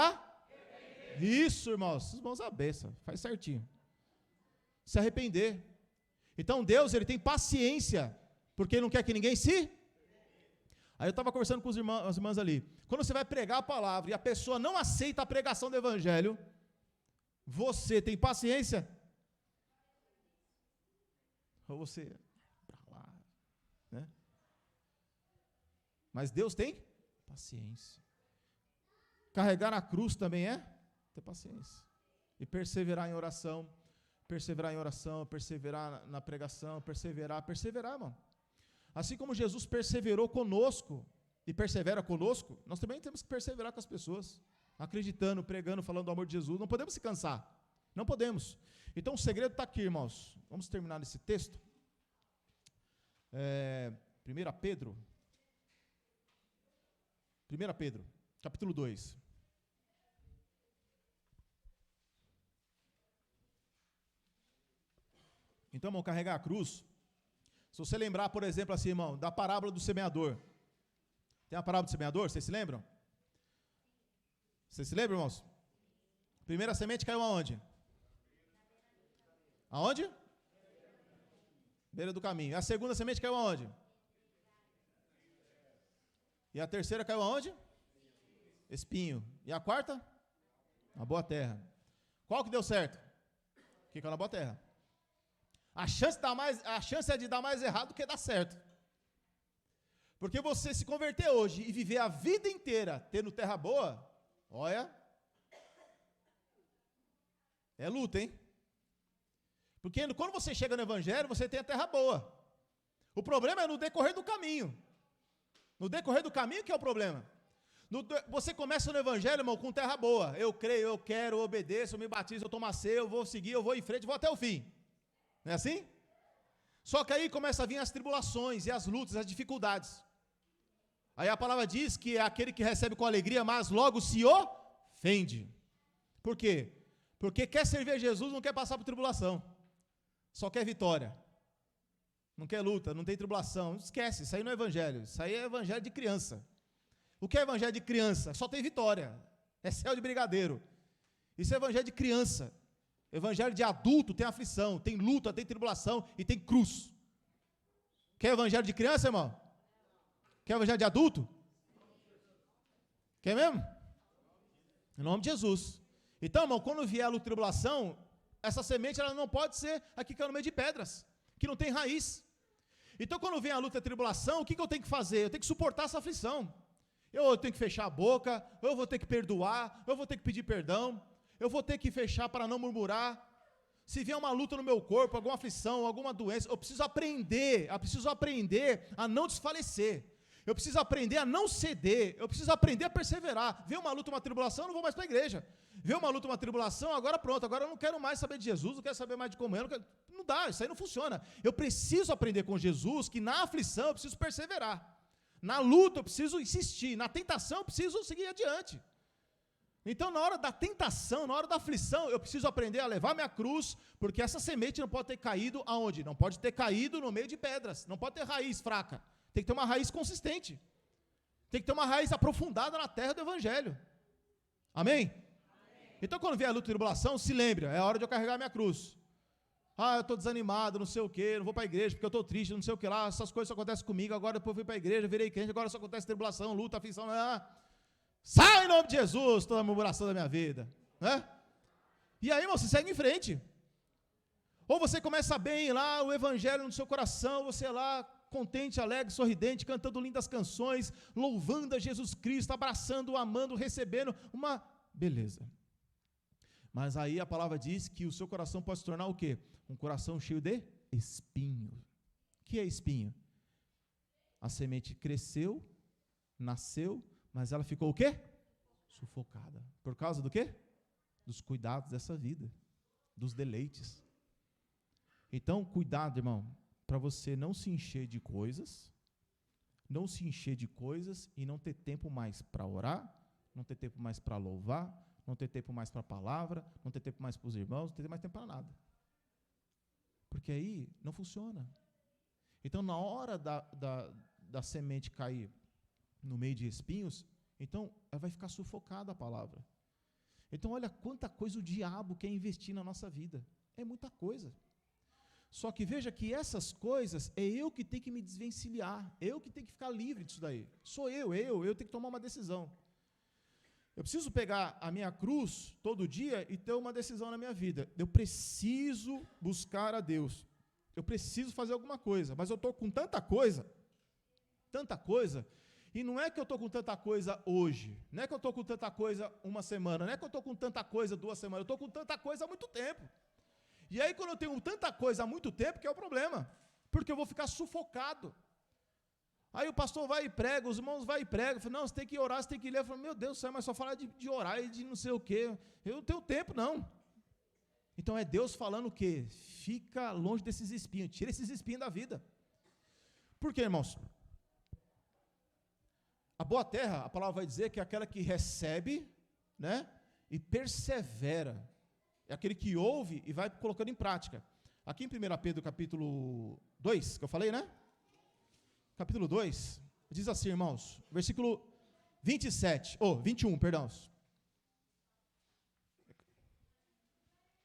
Isso, irmãos, os irmãos a beça, faz certinho. Se arrepender. Então Deus, Ele tem paciência, porque Ele não quer que ninguém se... Aí eu estava conversando com as irmãs ali. Quando você vai pregar a palavra e a pessoa não aceita a pregação do Evangelho, você tem paciência? Ou você... para lá, né? Mas Deus tem paciência. Carregar a cruz também é ter paciência. E perseverar em oração, perseverar na pregação, perseverar, irmão. Assim como Jesus perseverou conosco e persevera conosco, nós também temos que perseverar com as pessoas. acreditando, pregando, falando do amor de Jesus. Não podemos se cansar. Não podemos. Então o segredo está aqui, irmãos. Vamos terminar nesse texto. 1 Pedro, capítulo 2. Então, irmão, carregar a cruz. Se você lembrar, por exemplo, assim, irmão, da parábola do semeador. Tem a parábola do semeador, vocês se lembram? Vocês se lembram, irmãos? Primeira semente caiu aonde? Aonde? Beira do caminho. A segunda semente caiu aonde? E a terceira caiu aonde? Espinho. E a quarta? Na boa terra. Qual que deu certo? Que caiu na boa terra. A chance é de dar mais errado do que dar certo. Porque você se converter hoje e viver a vida inteira tendo terra boa, olha, é luta, hein? Porque quando você chega no evangelho, você tem a terra boa. O problema é no decorrer do caminho. No decorrer do caminho que é o problema. Você começa no evangelho, irmão, com terra boa. Eu creio, eu quero, eu obedeço, eu me batizo, eu tomo a ceia, eu vou seguir, eu vou em frente, vou até o fim. Não é assim? Só que aí começa a vir as tribulações e as lutas, as dificuldades. Aí a palavra diz que é aquele que recebe com alegria, mas logo se ofende. Por quê? Porque quer servir a Jesus, não quer passar por tribulação. Só quer vitória. Não quer luta, não tem tribulação. Esquece, isso aí não é evangelho. Isso aí é evangelho de criança. O que é evangelho de criança? Só tem vitória. É céu de brigadeiro. Isso é evangelho de criança. Evangelho de adulto tem aflição, tem luta, tem tribulação e tem cruz. Quer evangelho de criança, irmão? Quer evangelho de adulto? Quer mesmo? Em nome de Jesus. Então, irmão, quando vier a luta e tribulação, essa semente ela não pode ser aqui que é no meio de pedras, que não tem raiz. Então, quando vem a luta e a tribulação, o que eu tenho que fazer? Eu tenho que suportar essa aflição. Eu tenho que fechar a boca, eu vou ter que perdoar, eu vou ter que pedir perdão. Eu vou ter que fechar para não murmurar. Se vier uma luta no meu corpo, alguma aflição, alguma doença, eu preciso aprender a não desfalecer. Eu preciso aprender a não ceder. Eu preciso aprender a perseverar. Vê uma luta, uma tribulação, eu não vou mais para a igreja. Vê uma luta, uma tribulação, agora pronto, agora eu não quero mais saber de Jesus, não quero saber mais de comunhão. Não dá, isso aí não funciona. Eu preciso aprender com Jesus que na aflição eu preciso perseverar. Na luta eu preciso insistir. Na tentação eu preciso seguir adiante. Então, na hora da tentação, na hora da aflição, eu preciso aprender a levar minha cruz, porque essa semente não pode ter caído aonde? Não pode ter caído no meio de pedras, não pode ter raiz fraca, tem que ter uma raiz consistente, tem que ter uma raiz aprofundada na terra do evangelho. Amém? Então, quando vier a luta e tribulação, se lembre, é hora de eu carregar minha cruz. Eu estou desanimado, não sei o quê, não vou para a igreja porque eu estou triste, não sei o que lá, essas coisas só acontecem comigo, agora depois eu fui para a igreja, virei crente, agora só acontece tribulação, luta, aflição, sai em nome de Jesus, toda a murmuração da minha vida, né? E aí, irmão, você segue em frente. Ou você começa bem lá, o evangelho no seu coração, você lá, contente, alegre, sorridente, cantando lindas canções, louvando a Jesus Cristo, abraçando, amando, recebendo, uma beleza. Mas aí a palavra diz que o seu coração pode se tornar o quê? Um coração cheio de espinho. O que é espinho? A semente cresceu, nasceu, mas ela ficou o quê? Sufocada. Por causa do quê? Dos cuidados dessa vida, dos deleites. Então, cuidado, irmão, para você não se encher de coisas, e não ter tempo mais para orar, não ter tempo mais para louvar, não ter tempo mais para a palavra, não ter tempo mais para os irmãos, não ter mais tempo para nada. Porque aí não funciona. Então, na hora da semente cair no meio de espinhos, então ela vai ficar sufocada a palavra. Então olha quanta coisa o diabo quer investir na nossa vida, é muita coisa. Só que veja que essas coisas é eu que tenho que me desvencilhar, eu que tenho que ficar livre disso daí, sou eu tenho que tomar uma decisão. Eu preciso pegar a minha cruz todo dia e ter uma decisão na minha vida. Eu preciso buscar a Deus, eu preciso fazer alguma coisa, mas eu estou com tanta coisa, e não é que eu estou com tanta coisa hoje, não é que eu estou com tanta coisa uma semana, não é que eu estou com tanta coisa 2 semanas, eu estou com tanta coisa há muito tempo. E aí quando eu tenho tanta coisa há muito tempo, que é o problema, porque eu vou ficar sufocado. Aí o pastor vai e prega, os irmãos vai e pregam. Eu falo, não, você tem que orar, você tem que ler. Eu falo, meu Deus do céu, mas só falar de orar e de não sei o quê. Eu não tenho tempo, não. Então é Deus falando o quê? Fica longe desses espinhos, tira esses espinhos da vida. Por quê, irmãos? A boa terra, a palavra vai dizer que é aquela que recebe, né, e persevera. É aquele que ouve e vai colocando em prática. Aqui em 1 Pedro, capítulo 2, que eu falei, né? Capítulo 2, diz assim, irmãos, versículo 21, perdão.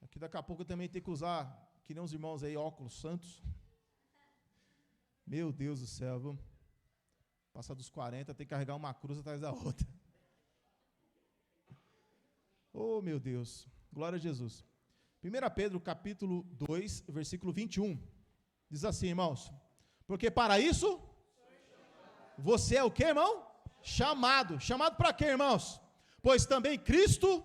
Aqui daqui a pouco eu também tenho que usar, que nem os irmãos aí, óculos santos. Meu Deus do céu, viu? Passar dos 40, tem que carregar uma cruz atrás da outra. Oh, meu Deus. Glória a Jesus. 1 Pedro, capítulo 2, versículo 21. Diz assim, irmãos. Porque para isso, você é o quê, irmão? Chamado. Chamado para quê, irmãos? Pois também Cristo,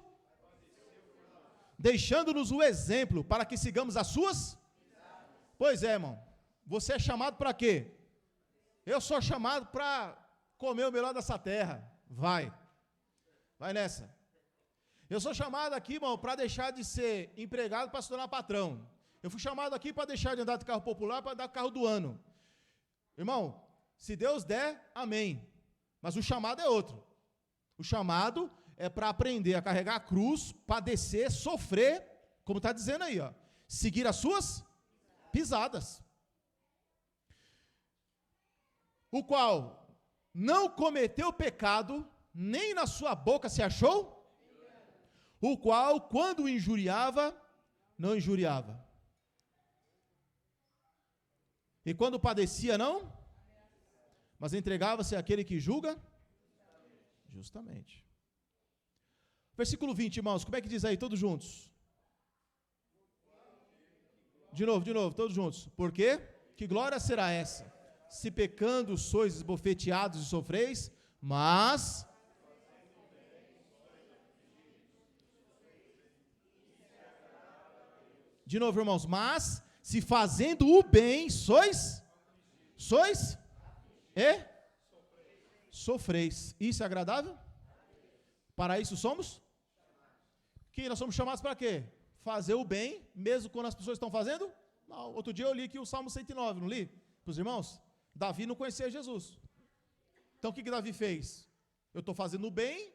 deixando-nos o exemplo, para que sigamos as suas? Pois é, irmão. Você é chamado para quê? Eu sou chamado para comer o melhor dessa terra. Vai nessa. Eu sou chamado aqui, irmão, para deixar de ser empregado para se tornar patrão. Eu fui chamado aqui para deixar de andar de carro popular para andar de carro do ano. Irmão, se Deus der, amém. Mas o chamado é outro. O chamado é para aprender a carregar a cruz, padecer, sofrer, como está dizendo aí, ó, seguir as suas pisadas. O qual não cometeu pecado, nem na sua boca se achou, o qual, quando injuriava, não injuriava. E quando padecia, não? Mas entregava-se àquele que julga? Justamente. Versículo 20, irmãos, como é que diz aí, todos juntos? De novo, todos juntos. Por quê? Que glória será essa? Se pecando sois esbofeteados e sofreis, mas... De novo, irmãos, mas se fazendo o bem sois e sofreis. Isso é agradável? Para isso somos? Que nós somos chamados para quê? Fazer o bem, mesmo quando as pessoas estão fazendo mal. Outro dia eu li aqui o Salmo 109, não li? Para os irmãos? Davi não conhecia Jesus. Então o que Davi fez? Eu estou fazendo o bem,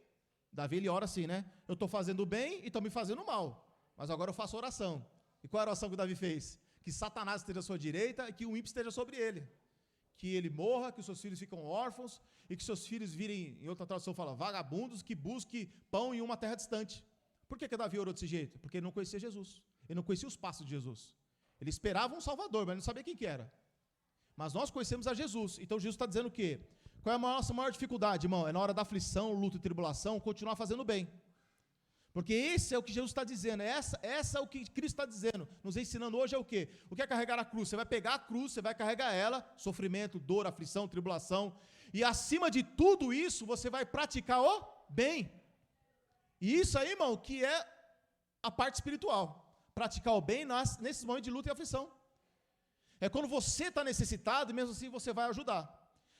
Davi ele ora assim, né? Eu estou fazendo o bem e estão me fazendo mal. Mas agora eu faço oração. E qual é a oração que Davi fez? Que Satanás esteja à sua direita e que o ímpio esteja sobre ele. Que ele morra, que os seus filhos ficam órfãos e que seus filhos virem, em outra tradução fala, vagabundos, que busquem pão em uma terra distante. Por que Davi orou desse jeito? Porque ele não conhecia Jesus. Ele não conhecia os passos de Jesus. Ele esperava um Salvador, mas não sabia quem que era. Mas nós conhecemos a Jesus. Então Jesus está dizendo o quê? Qual é a nossa maior dificuldade, irmão? É na hora da aflição, luta e tribulação, continuar fazendo bem. Porque esse é o que Jesus está dizendo, essa é o que Cristo está dizendo, nos ensinando hoje é o quê? O que é carregar a cruz? Você vai pegar a cruz, você vai carregar ela, sofrimento, dor, aflição, tribulação, e acima de tudo isso, você vai praticar o bem. E isso aí, irmão, que é a parte espiritual, praticar o bem nesses momentos de luta e aflição. É quando você está necessitado, e mesmo assim você vai ajudar.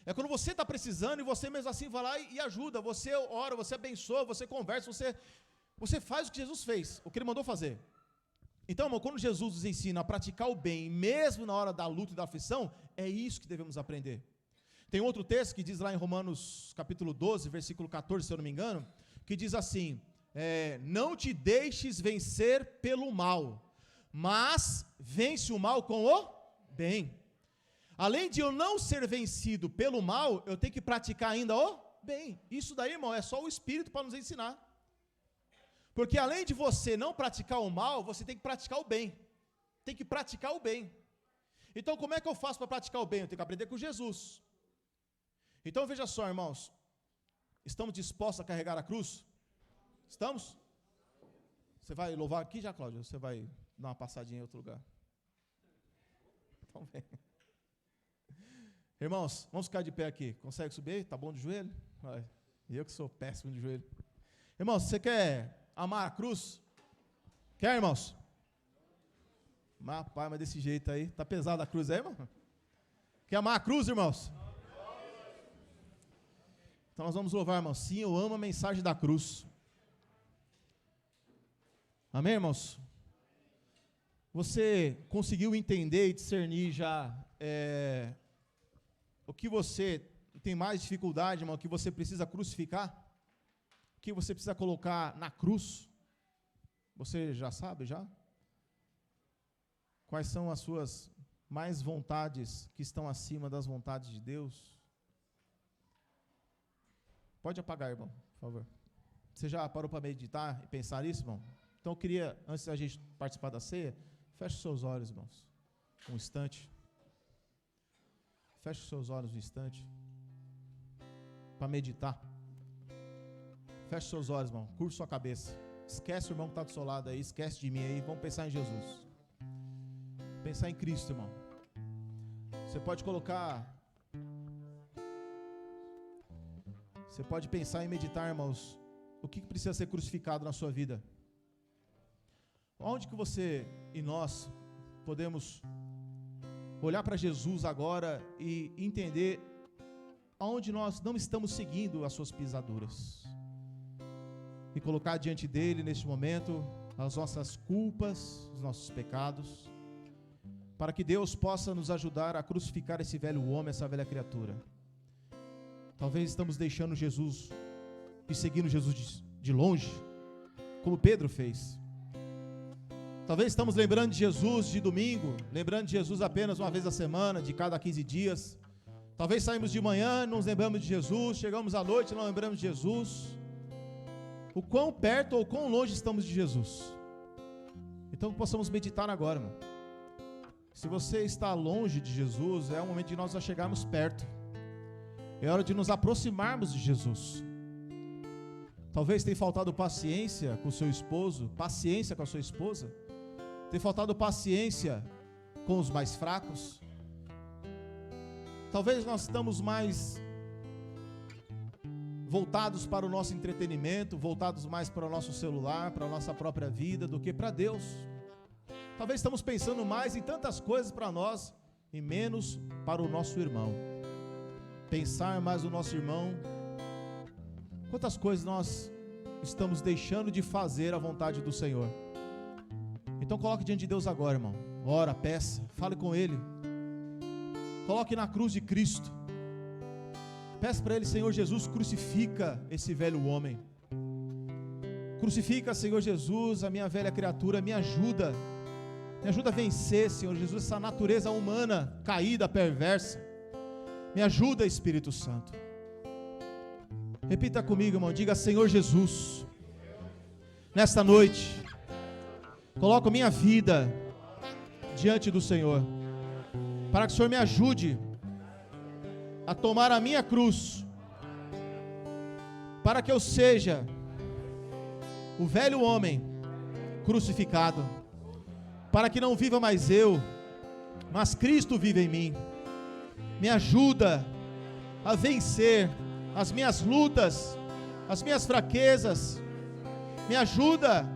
É quando você está precisando, e você mesmo assim vai lá e ajuda, você ora, você abençoa, você conversa, você faz o que Jesus fez, o que Ele mandou fazer. Então, irmão, quando Jesus nos ensina a praticar o bem, mesmo na hora da luta e da aflição, é isso que devemos aprender. Tem outro texto que diz lá em Romanos capítulo 12, versículo 14, se eu não me engano, que diz assim, não te deixes vencer pelo mal, mas vence o mal com o bem. Além de eu não ser vencido pelo mal, eu tenho que praticar ainda o bem. Isso daí, irmão, é só o Espírito para nos ensinar. Porque além de você não praticar o mal, você tem que praticar o bem. Tem que praticar o bem. Então, como é que eu faço para praticar o bem? Eu tenho que aprender com Jesus. Então, veja só, irmãos. Estamos dispostos a carregar a cruz? Estamos? Você vai louvar aqui já, Cláudio? Você vai dar uma passadinha em outro lugar? Então, vem. Irmãos, vamos ficar de pé aqui. Consegue subir? Tá bom de joelho? Vai. Eu que sou péssimo de joelho. Irmãos, você quer amar a cruz? Quer, irmãos? Rapaz, mas desse jeito aí, tá pesada a cruz aí, irmão? Quer amar a cruz, irmãos? Então nós vamos louvar, irmãos. Sim, eu amo a mensagem da cruz. Amém, irmãos? Você conseguiu entender e discernir já o que você tem mais dificuldade, irmão, que você precisa crucificar? O que você precisa colocar na cruz? Você já sabe, já? Quais são as suas mais vontades que estão acima das vontades de Deus? Pode apagar, irmão, por favor. Você já parou para meditar e pensar nisso, irmão? Então eu queria, antes da gente participar da ceia, feche os seus olhos, irmãos, um instante. Feche os seus olhos um instante, para meditar. Feche os seus olhos, irmão, curva sua cabeça. Esquece o irmão que está do seu lado aí, esquece de mim aí, vamos pensar em Jesus. Pensar em Cristo, irmão. Você pode pensar e meditar, irmãos, o que precisa ser crucificado na sua vida. Onde que você e nós podemos olhar para Jesus agora e entender aonde nós não estamos seguindo as suas pisaduras. E colocar diante dele neste momento as nossas culpas, os nossos pecados, para que Deus possa nos ajudar a crucificar esse velho homem, essa velha criatura. Talvez estamos deixando Jesus e seguindo Jesus de longe, como Pedro fez. Talvez estamos lembrando de Jesus de domingo, lembrando de Jesus apenas uma vez a semana, de cada 15 dias. Talvez saímos de manhã, não nos lembramos de Jesus, chegamos à noite, não lembramos de Jesus. O quão perto ou quão longe estamos de Jesus. Então possamos meditar agora, irmão. Se você está longe de Jesus, é o momento de nós chegarmos perto. É hora de nos aproximarmos de Jesus. Talvez tenha faltado paciência com o seu esposo, paciência com a sua esposa. Tem faltado paciência com os mais fracos. Talvez nós estamos mais voltados para o nosso entretenimento, voltados mais para o nosso celular, para a nossa própria vida, do que para Deus. Talvez estamos pensando mais em tantas coisas para nós e menos para o nosso irmão. Pensar mais no nosso irmão. Quantas coisas nós estamos deixando de fazer a vontade do Senhor. Então coloque diante de Deus agora, irmão. Ora, peça, fale com Ele. Coloque na cruz de Cristo. Peça para Ele, Senhor Jesus, crucifica esse velho homem. Crucifica, Senhor Jesus, a minha velha criatura, me ajuda. Me ajuda a vencer, Senhor Jesus, essa natureza humana, caída, perversa. Me ajuda, Espírito Santo. Repita comigo, irmão, diga: Senhor Jesus, nesta noite, coloco minha vida diante do Senhor, para que o Senhor me ajude a tomar a minha cruz, para que eu seja o velho homem crucificado, para que não viva mais eu, mas Cristo vive em mim. Me ajuda a vencer as minhas lutas, as minhas fraquezas. Me ajuda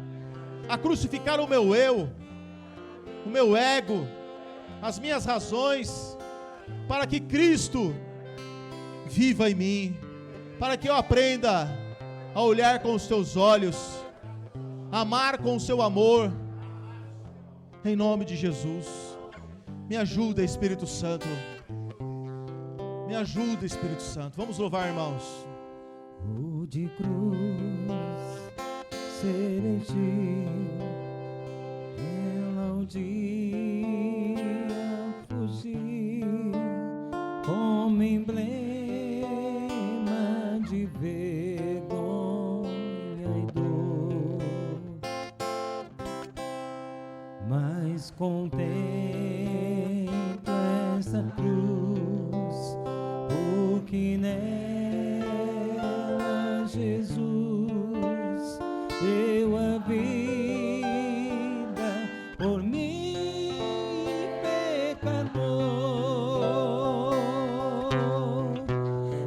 a crucificar o meu eu, o meu ego, as minhas razões, para que Cristo viva em mim, para que eu aprenda a olhar com os teus olhos, amar com o seu amor, em nome de Jesus. Me ajuda, Espírito Santo. Me ajuda, Espírito Santo. Vamos louvar, irmãos. O de cruz ser erguido, ela um dia fugir, como emblema de vergonha e dor, mas contempla essa cruz, porque nela Jesus deu a vida por mim, pecador.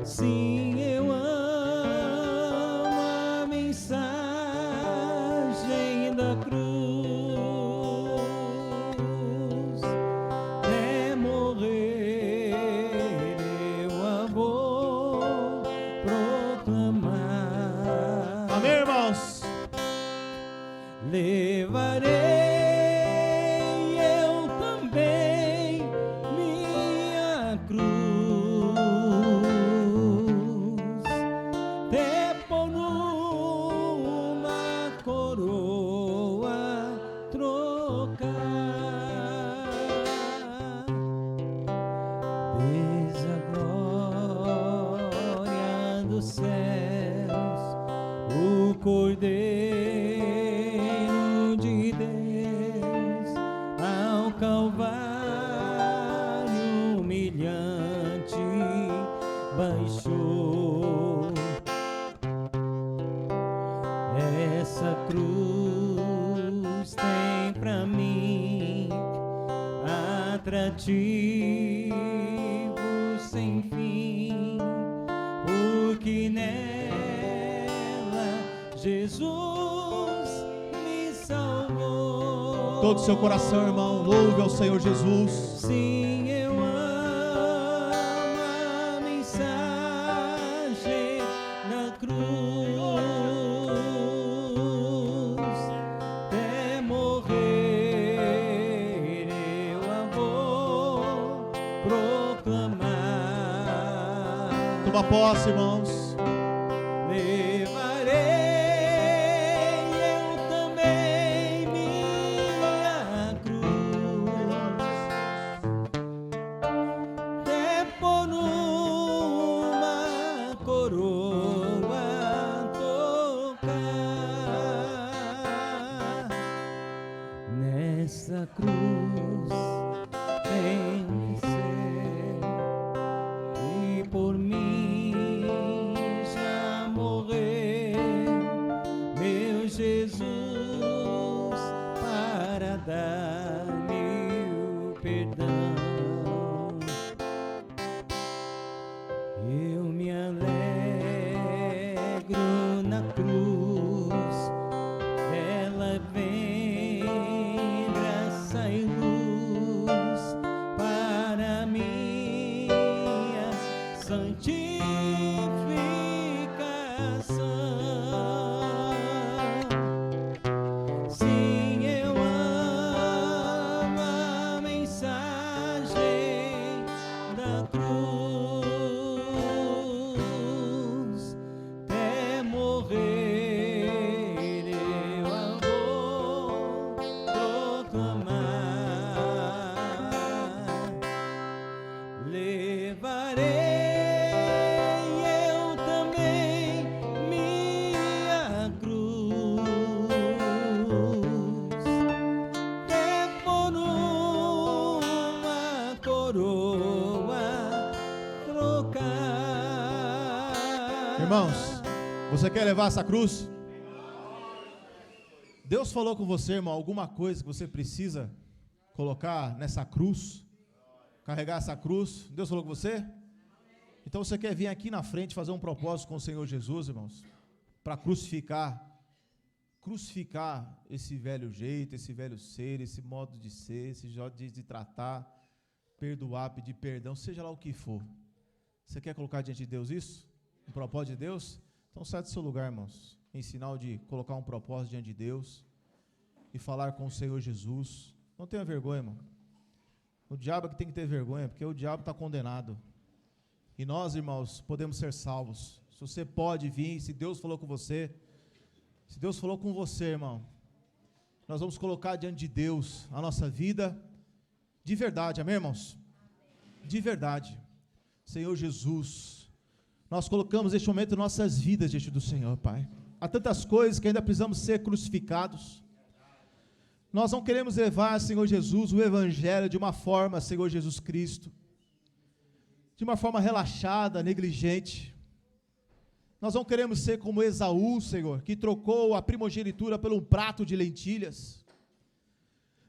Sim, eu amo a mensagem da cruz. Até morrer eu a vou proclamar. levarei eu também minha cruz, depois numa coroa trocar, desde a glória dos céus, o Cordeiro de Deus ao Calvário humilhante baixou. Essa cruz tem pra mim atrativo sem fim, porque nela Jesus me salvou. Todo o seu coração, irmão, louve ao Senhor Jesus. Sim, eu amo a mensagem da cruz, até morrer eu a vou proclamar. Toma posse, irmãos. Levarei eu também minha cruz, depois numa coroa tocar. Nessa cruz tem que ser, e por mim já morreu meu Jesus para dar-me o perdão. Eu me alegro na cruz, ela vem graça e luz para minha santificação. Sim, eu amo a mensagem da cruz, até morrer eu a vou proclamar. Levarei eu também minha cruz, depois numa coroa trocar. Irmãos, você quer levar essa cruz? Deus falou com você, irmão, alguma coisa que você precisa colocar nessa cruz? Carregar essa cruz? Deus falou com você? Então você quer vir aqui na frente fazer um propósito com o Senhor Jesus, irmãos? Para crucificar esse velho jeito, esse velho ser, esse modo de ser, esse modo de tratar, perdoar, pedir perdão, seja lá o que for. Você quer colocar diante de Deus isso? Um propósito de Deus? Então sai do seu lugar, irmãos, em sinal de colocar um propósito diante de Deus e falar com o Senhor Jesus. Não tenha vergonha, irmão. O diabo é que tem que ter vergonha, porque o diabo está condenado. E nós, irmãos, podemos ser salvos. Se você pode vir, se Deus falou com você, se Deus falou com você, irmão, nós vamos colocar diante de Deus a nossa vida de verdade, amém, irmãos? De verdade. Senhor Jesus, nós colocamos neste momento nossas vidas diante do Senhor, Pai. Há tantas coisas que ainda precisamos ser crucificados. Nós não queremos levar, Senhor Jesus, o Evangelho de uma forma, Senhor Jesus Cristo, de uma forma relaxada, negligente. Nós não queremos ser como Esaú, Senhor, que trocou a primogenitura por um prato de lentilhas.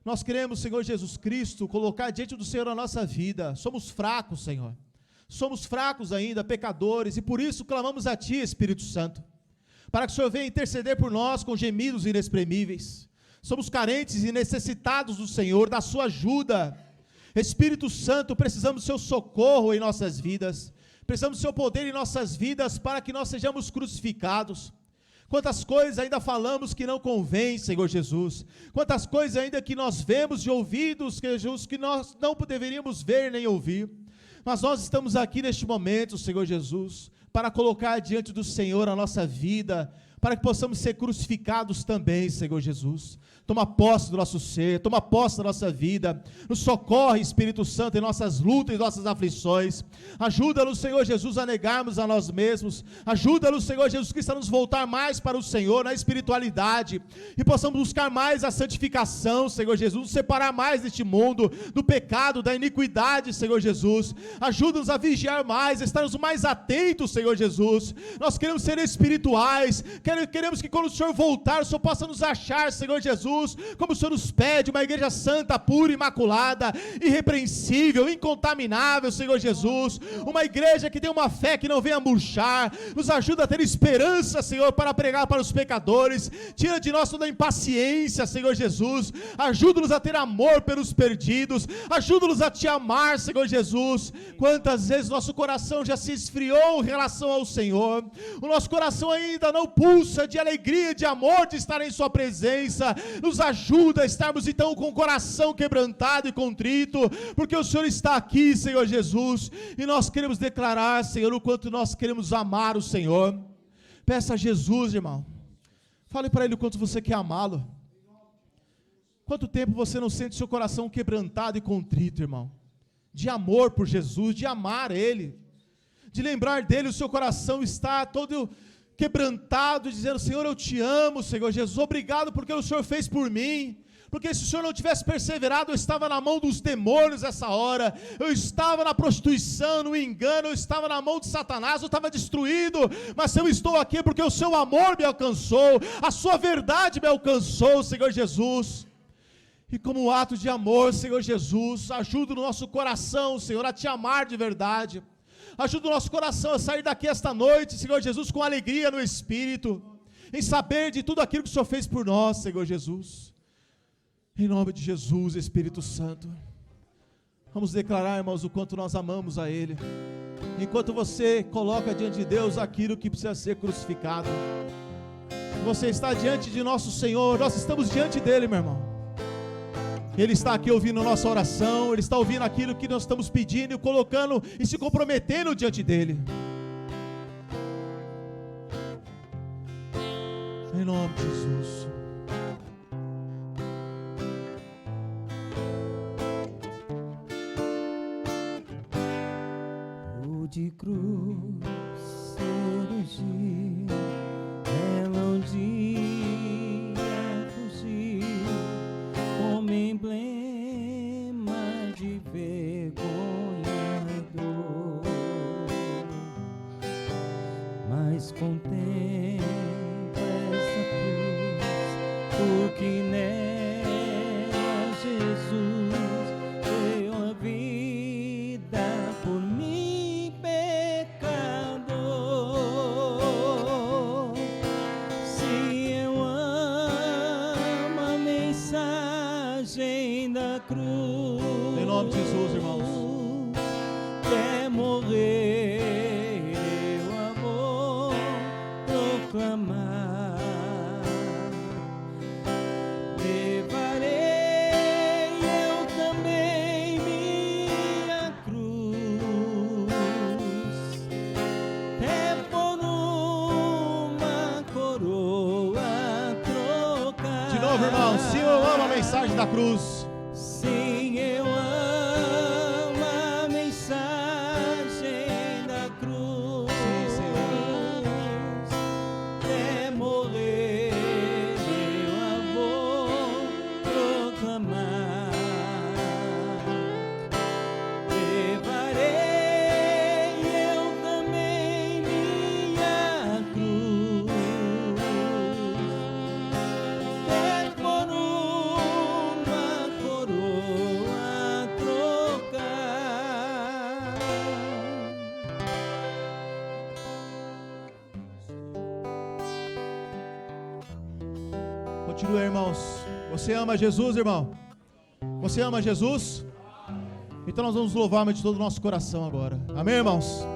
Nós queremos, Senhor Jesus Cristo, colocar diante do Senhor a nossa vida. Somos fracos, Senhor. Somos fracos ainda, pecadores, e por isso clamamos a Ti, Espírito Santo, para que o Senhor venha interceder por nós com gemidos inexprimíveis. Somos carentes e necessitados do Senhor, da sua ajuda. Espírito Santo, precisamos do seu socorro em nossas vidas. Precisamos do seu poder em nossas vidas para que nós sejamos crucificados. Quantas coisas ainda falamos que não convém, Senhor Jesus. Quantas coisas ainda que nós vemos de ouvidos, Jesus, que nós não deveríamos ver nem ouvir. Mas nós estamos aqui neste momento, Senhor Jesus, para colocar diante do Senhor a nossa vida, para que possamos ser crucificados também, Senhor Jesus. Toma posse do nosso ser, toma posse da nossa vida, nos socorre, Espírito Santo, em nossas lutas e nossas aflições. Ajuda-nos, Senhor Jesus, a negarmos a nós mesmos. Ajuda-nos, Senhor Jesus Cristo, a nos voltar mais para o Senhor, na espiritualidade, e possamos buscar mais a santificação, Senhor Jesus, nos separar mais deste mundo, do pecado, da iniquidade, Senhor Jesus. Ajuda-nos a vigiar mais, a estarmos mais atentos, Senhor Jesus. Nós queremos ser espirituais, queremos que quando o Senhor voltar, o Senhor possa nos achar, Senhor Jesus, como o Senhor nos pede, uma igreja santa, pura, imaculada, irrepreensível, incontaminável, Senhor Jesus, uma igreja que tem uma fé que não venha murchar. Nos ajuda a ter esperança, Senhor, para pregar para os pecadores. Tira de nós toda a impaciência, Senhor Jesus. Ajuda-nos a ter amor pelos perdidos. Ajuda-nos a te amar, Senhor Jesus. Quantas vezes nosso coração já se esfriou em relação ao Senhor, o nosso coração ainda não pulsa de alegria, de amor, de estar em sua presença. Nos ajuda a estarmos então com o coração quebrantado e contrito, porque o Senhor está aqui, Senhor Jesus, e nós queremos declarar, Senhor, o quanto nós queremos amar o Senhor. Peça a Jesus, irmão, fale para Ele o quanto você quer amá-lo. Quanto tempo você não sente seu coração quebrantado e contrito, irmão, de amor por Jesus, de amar Ele, de lembrar dEle. O seu coração está todo quebrantado, dizendo: Senhor, eu te amo, Senhor Jesus, obrigado porque o Senhor fez por mim, porque se o Senhor não tivesse perseverado, eu estava na mão dos demônios essa hora, eu estava na prostituição, no engano, eu estava na mão de Satanás, eu estava destruído, mas eu estou aqui porque o seu amor me alcançou, a sua verdade me alcançou, Senhor Jesus. E como um ato de amor, Senhor Jesus, ajuda o nosso coração, Senhor, a te amar de verdade. Ajuda o nosso coração a sair daqui esta noite, Senhor Jesus, com alegria no Espírito, em saber de tudo aquilo que o Senhor fez por nós, Senhor Jesus. Em nome de Jesus, Espírito Santo, vamos declarar, irmãos, o quanto nós amamos a Ele. Enquanto você coloca diante de Deus aquilo que precisa ser crucificado, você está diante de nosso Senhor, nós estamos diante dEle, meu irmão. Ele está aqui ouvindo a nossa oração, Ele está ouvindo aquilo que nós estamos pedindo, colocando e se comprometendo diante dEle. Em nome de Jesus. De cruz erigir, ela um dia fugir, como emblema de vergonha e dor, mas contempla essa cruz, porque nela Jesus deu a vida por mim. Em nome de Jesus, irmãos. Quer morrer, eu amor proclamar. Levarei eu também minha cruz, até por uma coroa trocar. De novo, irmãos, se eu amo a mensagem da cruz. Sim, eu amo a mensagem da cruz. Sim, Senhor. Até morrer, eu vou proclamar. Levarei eu também minha cruz, até por uma coroa trocar. Continua, irmãos. Você ama Jesus, irmão? Você ama Jesus? Então nós vamos louvar de todo o nosso coração agora. Amém, irmãos?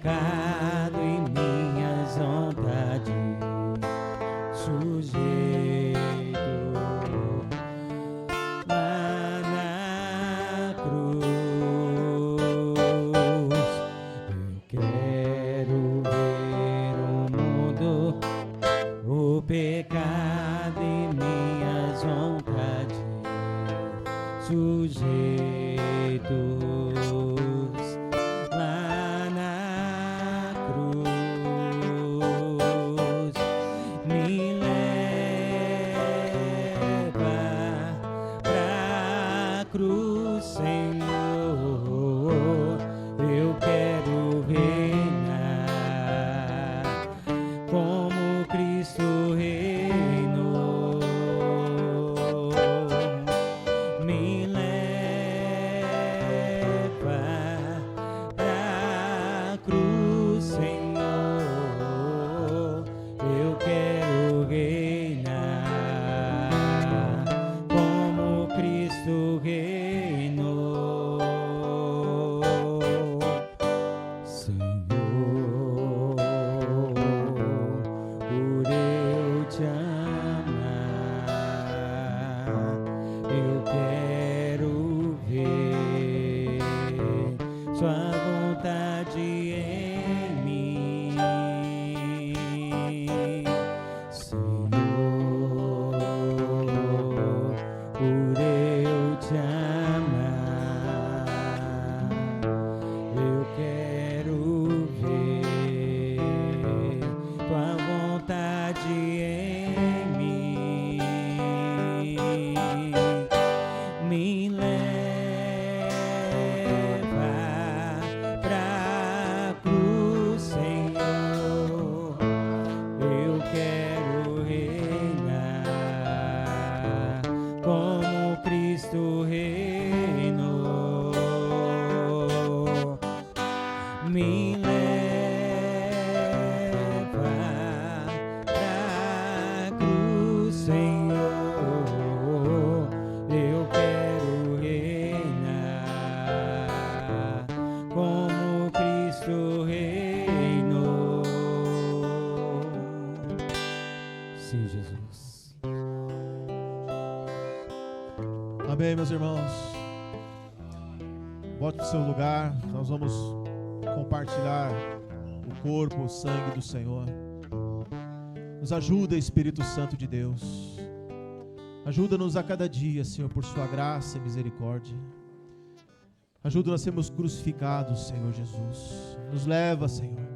pecado e minhas vontades, sujeito lá na cruz. Eu quero ver o mundo, o pecado e minhas vontades, sujeitos lá na cruz. Me leva pra cruz, Senhor. Eu quero reinar como Cristo reinou. Me leva pra cruz, Senhor. Eu quero reinar como Cristo reinou. Senhor, por eu te amar, eu quero ver sua vontade em mim. Senhor, por eu te amar, eu quero ver tua vontade em mim. Me leva pra cruz, Senhor. Eu quero reinar como Cristo reinou. Me leva pra cruz, Senhor. Eu quero reinar como Cristo reinou. Sim, Jesus. Amém, meus irmãos. Volte para o seu lugar. Nós vamos compartilhar o corpo, o sangue do Senhor. Nos ajuda, Espírito Santo de Deus. Ajuda-nos a cada dia, Senhor, por sua graça e misericórdia. Ajuda-nos a sermos crucificados, Senhor Jesus. Nos leva, Senhor,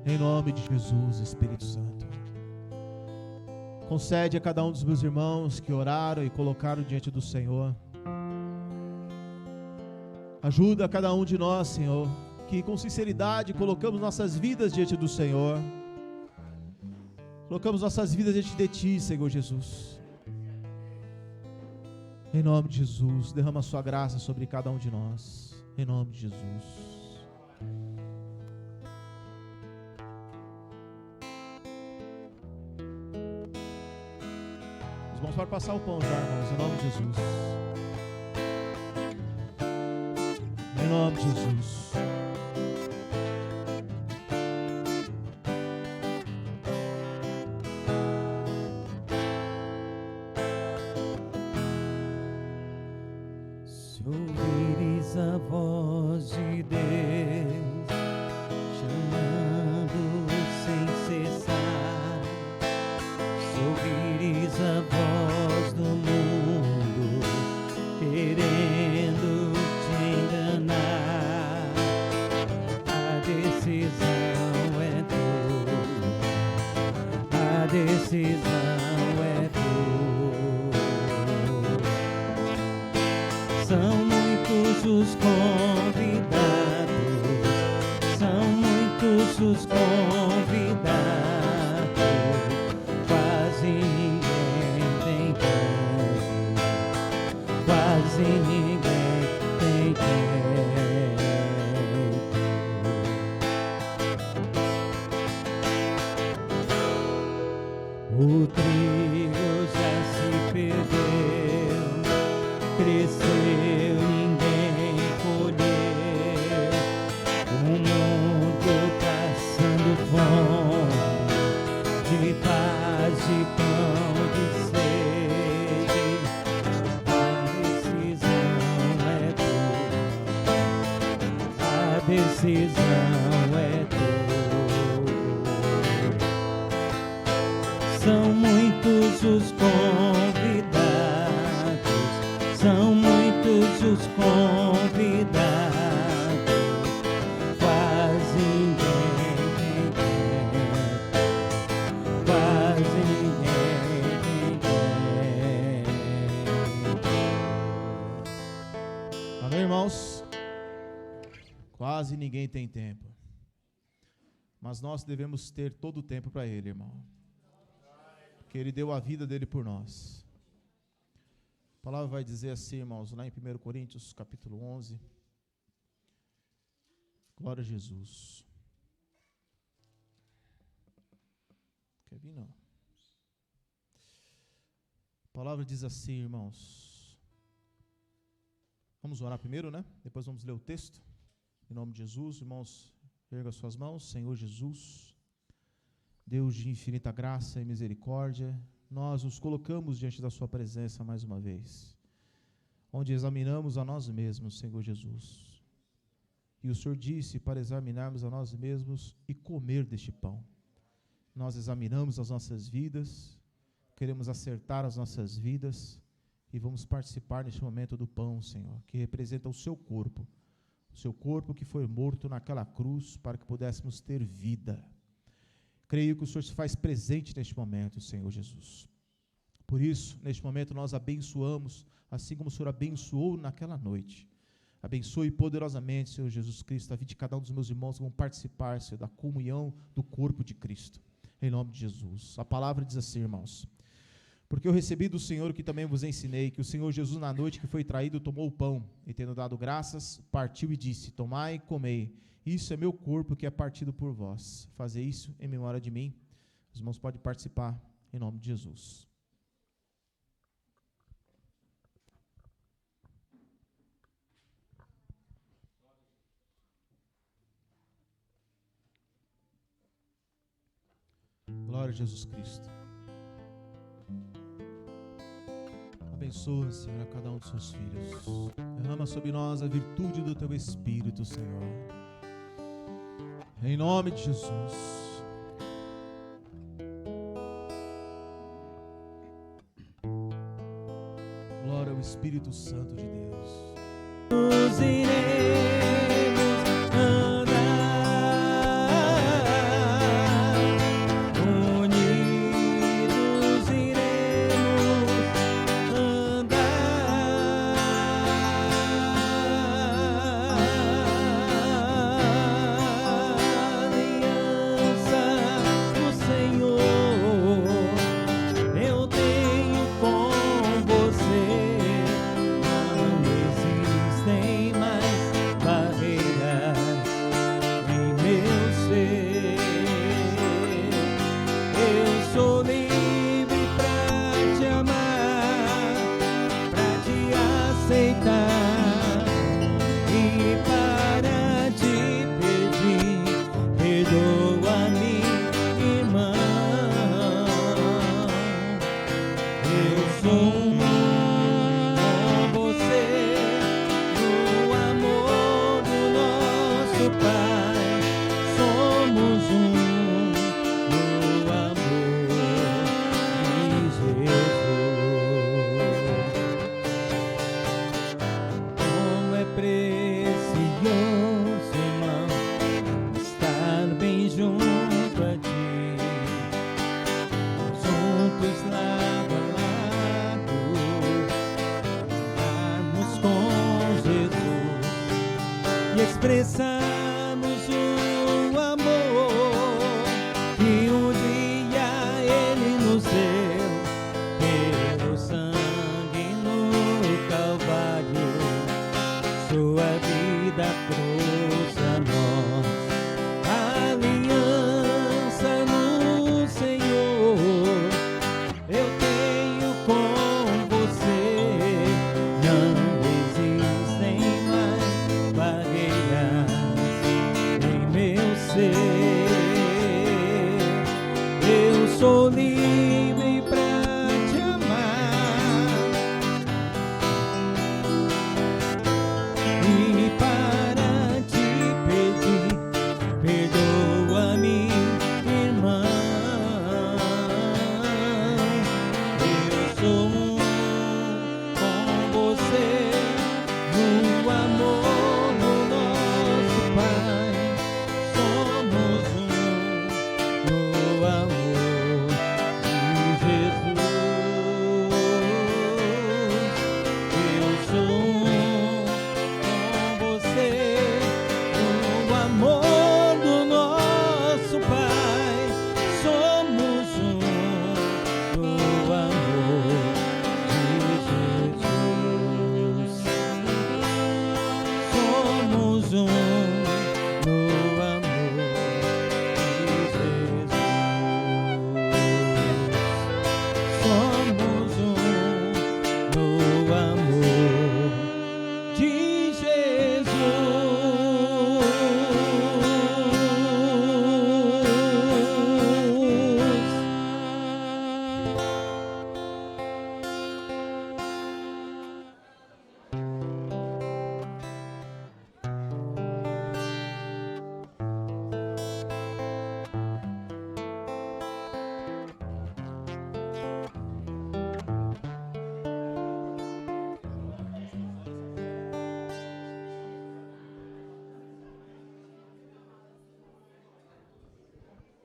em nome de Jesus, Espírito Santo. Concede a cada um dos meus irmãos que oraram e colocaram diante do Senhor. Ajuda a cada um de nós, Senhor, que com sinceridade colocamos nossas vidas diante do Senhor. Colocamos nossas vidas diante de Ti, Senhor Jesus. Em nome de Jesus, derrama a sua graça sobre cada um de nós. Em nome de Jesus. Os irmãos podem passar o pão já, irmãos, em nome de Jesus. Em nome de Jesus. Se ouvires a voz de Deus chamando sem cessar, se ouvires a voz do mundo querendo te enganar, a decisão é tua, a decisão é tua. São muitos os convidados, são muitos os convidados, quase ninguém tem tempo, quase ninguém tem tempo. O trigo já se perdeu, cresceu, ninguém colheu. O mundo São muitos os convidados, são muitos os convidados, quase ninguém quer, quase ninguém quer. Amém, irmãos? Quase ninguém tem tempo, mas nós devemos ter todo o tempo para Ele, irmão, porque Ele deu a vida dele por nós. A palavra vai dizer assim, irmãos, lá em 1 Coríntios, capítulo 11. Glória a Jesus. Quer vir, não? A palavra diz assim, irmãos. Vamos orar primeiro, né? Depois vamos ler o texto. Em nome de Jesus, irmãos, erga suas mãos. Senhor Jesus, Deus de infinita graça e misericórdia, nós nos colocamos diante da sua presença mais uma vez, onde examinamos a nós mesmos, Senhor Jesus. E o Senhor disse para examinarmos a nós mesmos e comer deste pão. Nós examinamos as nossas vidas, queremos acertar as nossas vidas e vamos participar neste momento do pão, Senhor, que representa o seu corpo que foi morto naquela cruz para que pudéssemos ter vida. Creio que o Senhor se faz presente neste momento, Senhor Jesus. Por isso, neste momento nós abençoamos, assim como o Senhor abençoou naquela noite. Abençoe poderosamente, Senhor Jesus Cristo, a vida de cada um dos meus irmãos que vão participar, Senhor, da comunhão do corpo de Cristo. Em nome de Jesus. A palavra diz assim, irmãos: porque eu recebi do Senhor o que também vos ensinei, que o Senhor Jesus, na noite que foi traído, tomou o pão, e tendo dado graças, partiu e disse: tomai e comei, isso é meu corpo que é partido por vós. Fazei isso em memória de mim. Os irmãos podem participar, em nome de Jesus. Glória a Jesus Cristo. Abençoa, Senhor, a cada um dos seus filhos. Derrama sobre nós a virtude do teu Espírito, Senhor. Em nome de Jesus. Glória ao Espírito Santo de Deus. Nos iremos andar, unidos iremos andar, aliança do Senhor eu tenho com você. Não existem mais barreiras em meu ser. Eu sou livre pra te amar, pra te aceitar e para te pedir: perdoa-me, irmão. Eu sou com você no amor do nosso Pai. Somos no amor de Jesus. Como é precioso, irmão, estar bem junto a ti, juntos lado a lado, andarmos com Jesus e expressarmos o amor que um dia Ele nos deu pelo sangue no Calvário. Sua vida trouxe a nós aliança no Senhor. Eu tenho com você. Não existem mais barreiras em meu ser.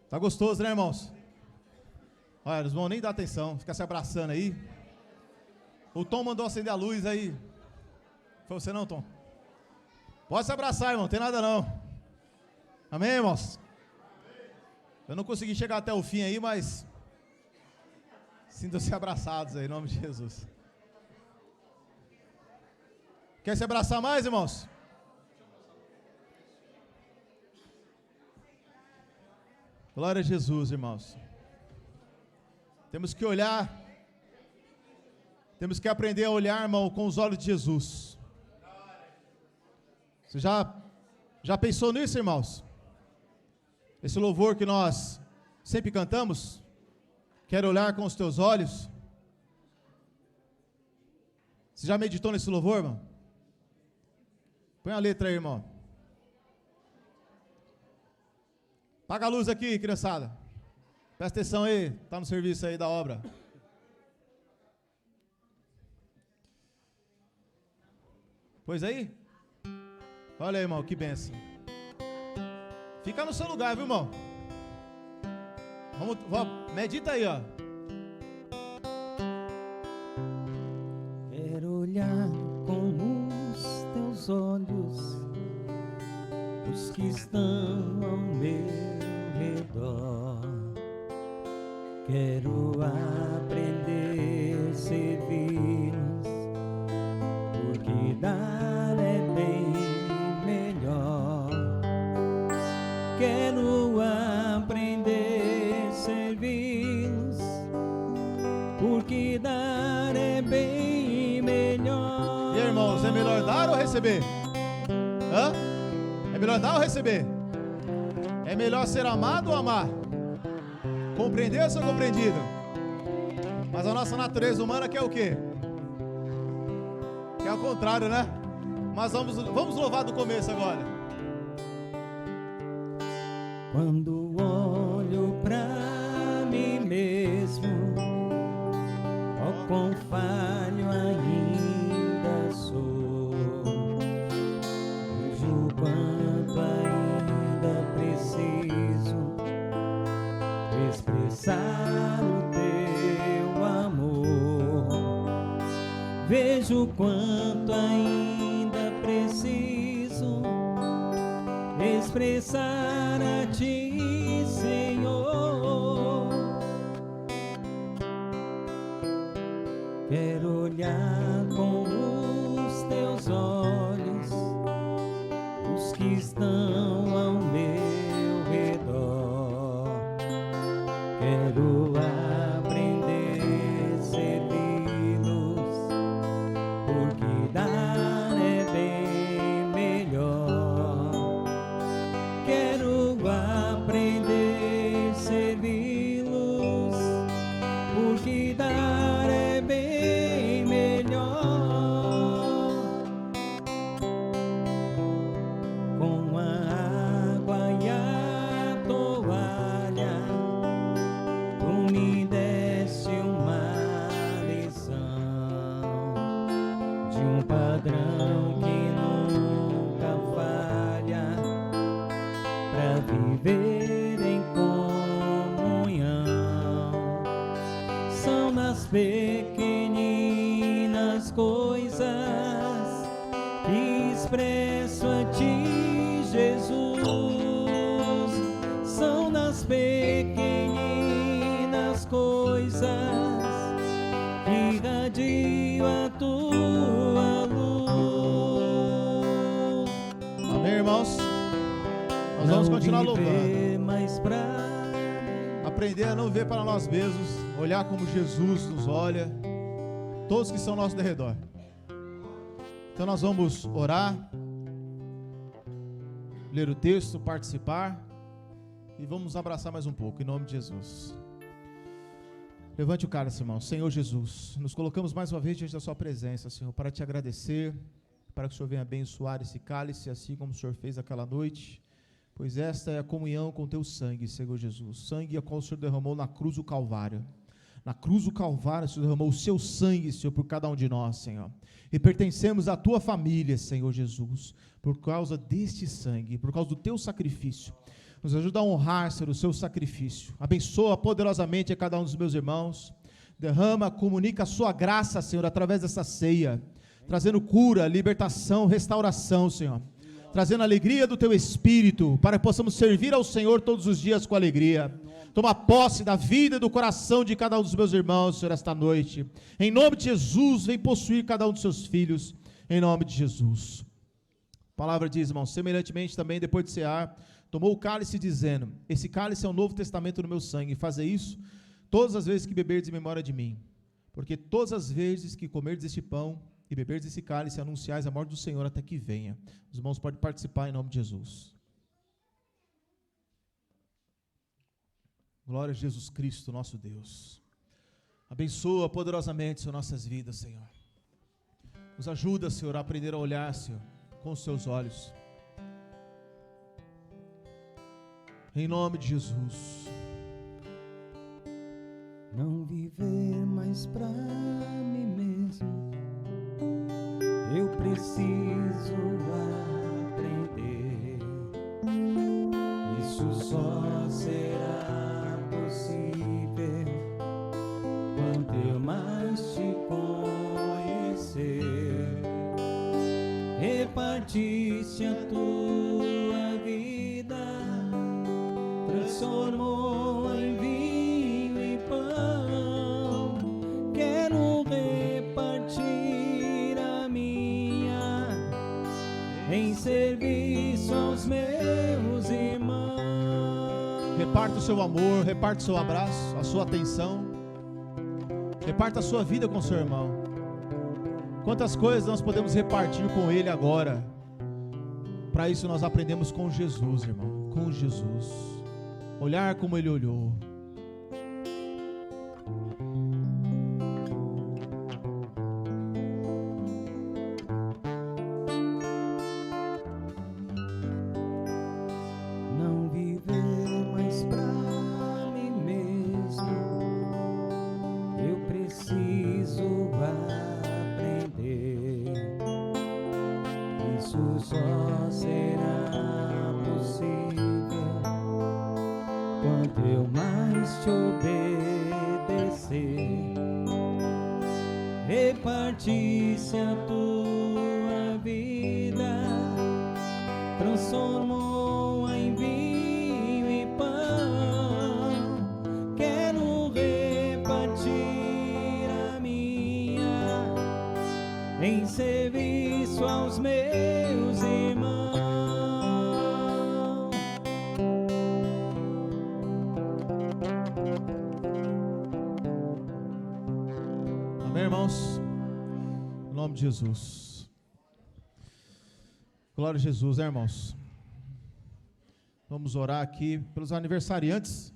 Tá gostoso, né, irmãos? Olha, eles vão nem dar atenção, fica se abraçando aí. O Tom mandou acender a luz aí. Foi você não, Tom? Pode se abraçar, irmão, não tem nada não. Amém, irmãos? Eu não consegui chegar até o fim aí, mas sintam-se abraçados aí, em nome de Jesus. Quer se abraçar mais, irmãos? Glória a Jesus, irmãos. Temos que olhar, temos que aprender a olhar, irmão, com os olhos de Jesus. Você já pensou nisso, irmãos? Esse louvor que nós sempre cantamos, quero olhar com os teus olhos. Você já meditou nesse louvor, irmão? Põe a letra aí, irmão. Apaga a luz aqui, criançada. Presta atenção aí, tá no serviço aí da obra. Pois aí? Olha aí, irmão, que bênção. Fica no seu lugar, viu, irmão? Vamos, medita aí, ó. Quero olhar com os teus olhos, os que estão ao meu redor. Quero aprender a servi-los, porque dar é bem melhor. Quero aprender a servi-los, porque dar é bem melhor. E aí, irmãos, é melhor dar ou receber? Hã? É melhor dar ou receber? É melhor ser amado ou amar? Compreender ou ser compreendido? Mas a nossa natureza humana quer o quê? Quer o contrário, né? Mas vamos louvar do começo agora. Quando olho pra mim mesmo, ó quão falho ainda sou. Vejo o quanto ainda preciso expressar o teu amor. Vejo o quanto ainda preciso expressar a ti, Senhor. Quero olhar com os teus olhos, os que estão ao meu redor. Quero aprender a servi-los, porque dar é bem melhor. Quero aprender a servi-los, porque dar é bem melhor. Com a água e a toalha, tu me deste uma lição de um padrão que nunca falha, pra viver em comunhão. São nas pequeninas coisas que expresso a ti, Jesus. São nas pequeninas coisas que irradio a tua luz. Amém, irmãos? Nós vamos continuar louvando. Aprender a não ver para nós mesmos, olhar como Jesus nos olha, todos que são ao nosso derredor. Então nós vamos orar, ler o texto, participar e vamos abraçar mais um pouco, em nome de Jesus. Levante o cálice, irmão. Senhor Jesus, nos colocamos mais uma vez diante da sua presença, Senhor, para te agradecer, para que o Senhor venha abençoar esse cálice, assim como o Senhor fez aquela noite, pois esta é a comunhão com teu sangue, Senhor Jesus, sangue a qual o Senhor derramou na cruz do Calvário. Na cruz do Calvário, o Senhor derramou o seu sangue, Senhor, por cada um de nós, Senhor. E pertencemos à tua família, Senhor Jesus, por causa deste sangue, por causa do teu sacrifício. Nos ajuda a honrar, Senhor, o seu sacrifício. Abençoa poderosamente a cada um dos meus irmãos. Derrama, comunica a sua graça, Senhor, através dessa ceia, trazendo cura, libertação, restauração, Senhor. Trazendo alegria do teu Espírito, para que possamos servir ao Senhor todos os dias com alegria. Toma posse da vida e do coração de cada um dos meus irmãos, Senhor, esta noite. Em nome de Jesus, vem possuir cada um dos seus filhos, em nome de Jesus. A palavra diz, irmãos, semelhantemente também, depois de cear, tomou o cálice dizendo, esse cálice é o novo testamento no meu sangue, fazer isso todas as vezes que beberdes em memória de mim, porque todas as vezes que comerdes este pão e beberdes esse cálice, anunciais a morte do Senhor até que venha. Os irmãos podem participar em nome de Jesus. Glória a Jesus Cristo, nosso Deus. Abençoa poderosamente, Senhor, nossas vidas, Senhor. Nos ajuda, Senhor, a aprender a olhar, Senhor, com os seus olhos. Em nome de Jesus. Não viver mais pra mim mesmo, eu preciso aprender. Isso só será possível quando eu mais te conhecer. Repartiste a tua vida, transformou em vinho e pão. Quero repartir a minha em serviço aos meus irmãos. Reparta o seu amor, reparta o seu abraço, a sua atenção. Reparta a sua vida com o seu irmão. Quantas coisas nós podemos repartir com ele agora. Para isso nós aprendemos com Jesus, irmão, com Jesus. Olhar como ele olhou. Não viver mais pra mim mesmo, eu preciso aprender. Isso só será possível quando eu mais te obedecer. Repartisse a tua vida, transformou em vinho e pão. Quero repartir a minha em serviço aos meus irmãos. Amém, irmãos? Em nome de Jesus. Glória a Jesus, né, irmãos? Vamos orar aqui pelos aniversariantes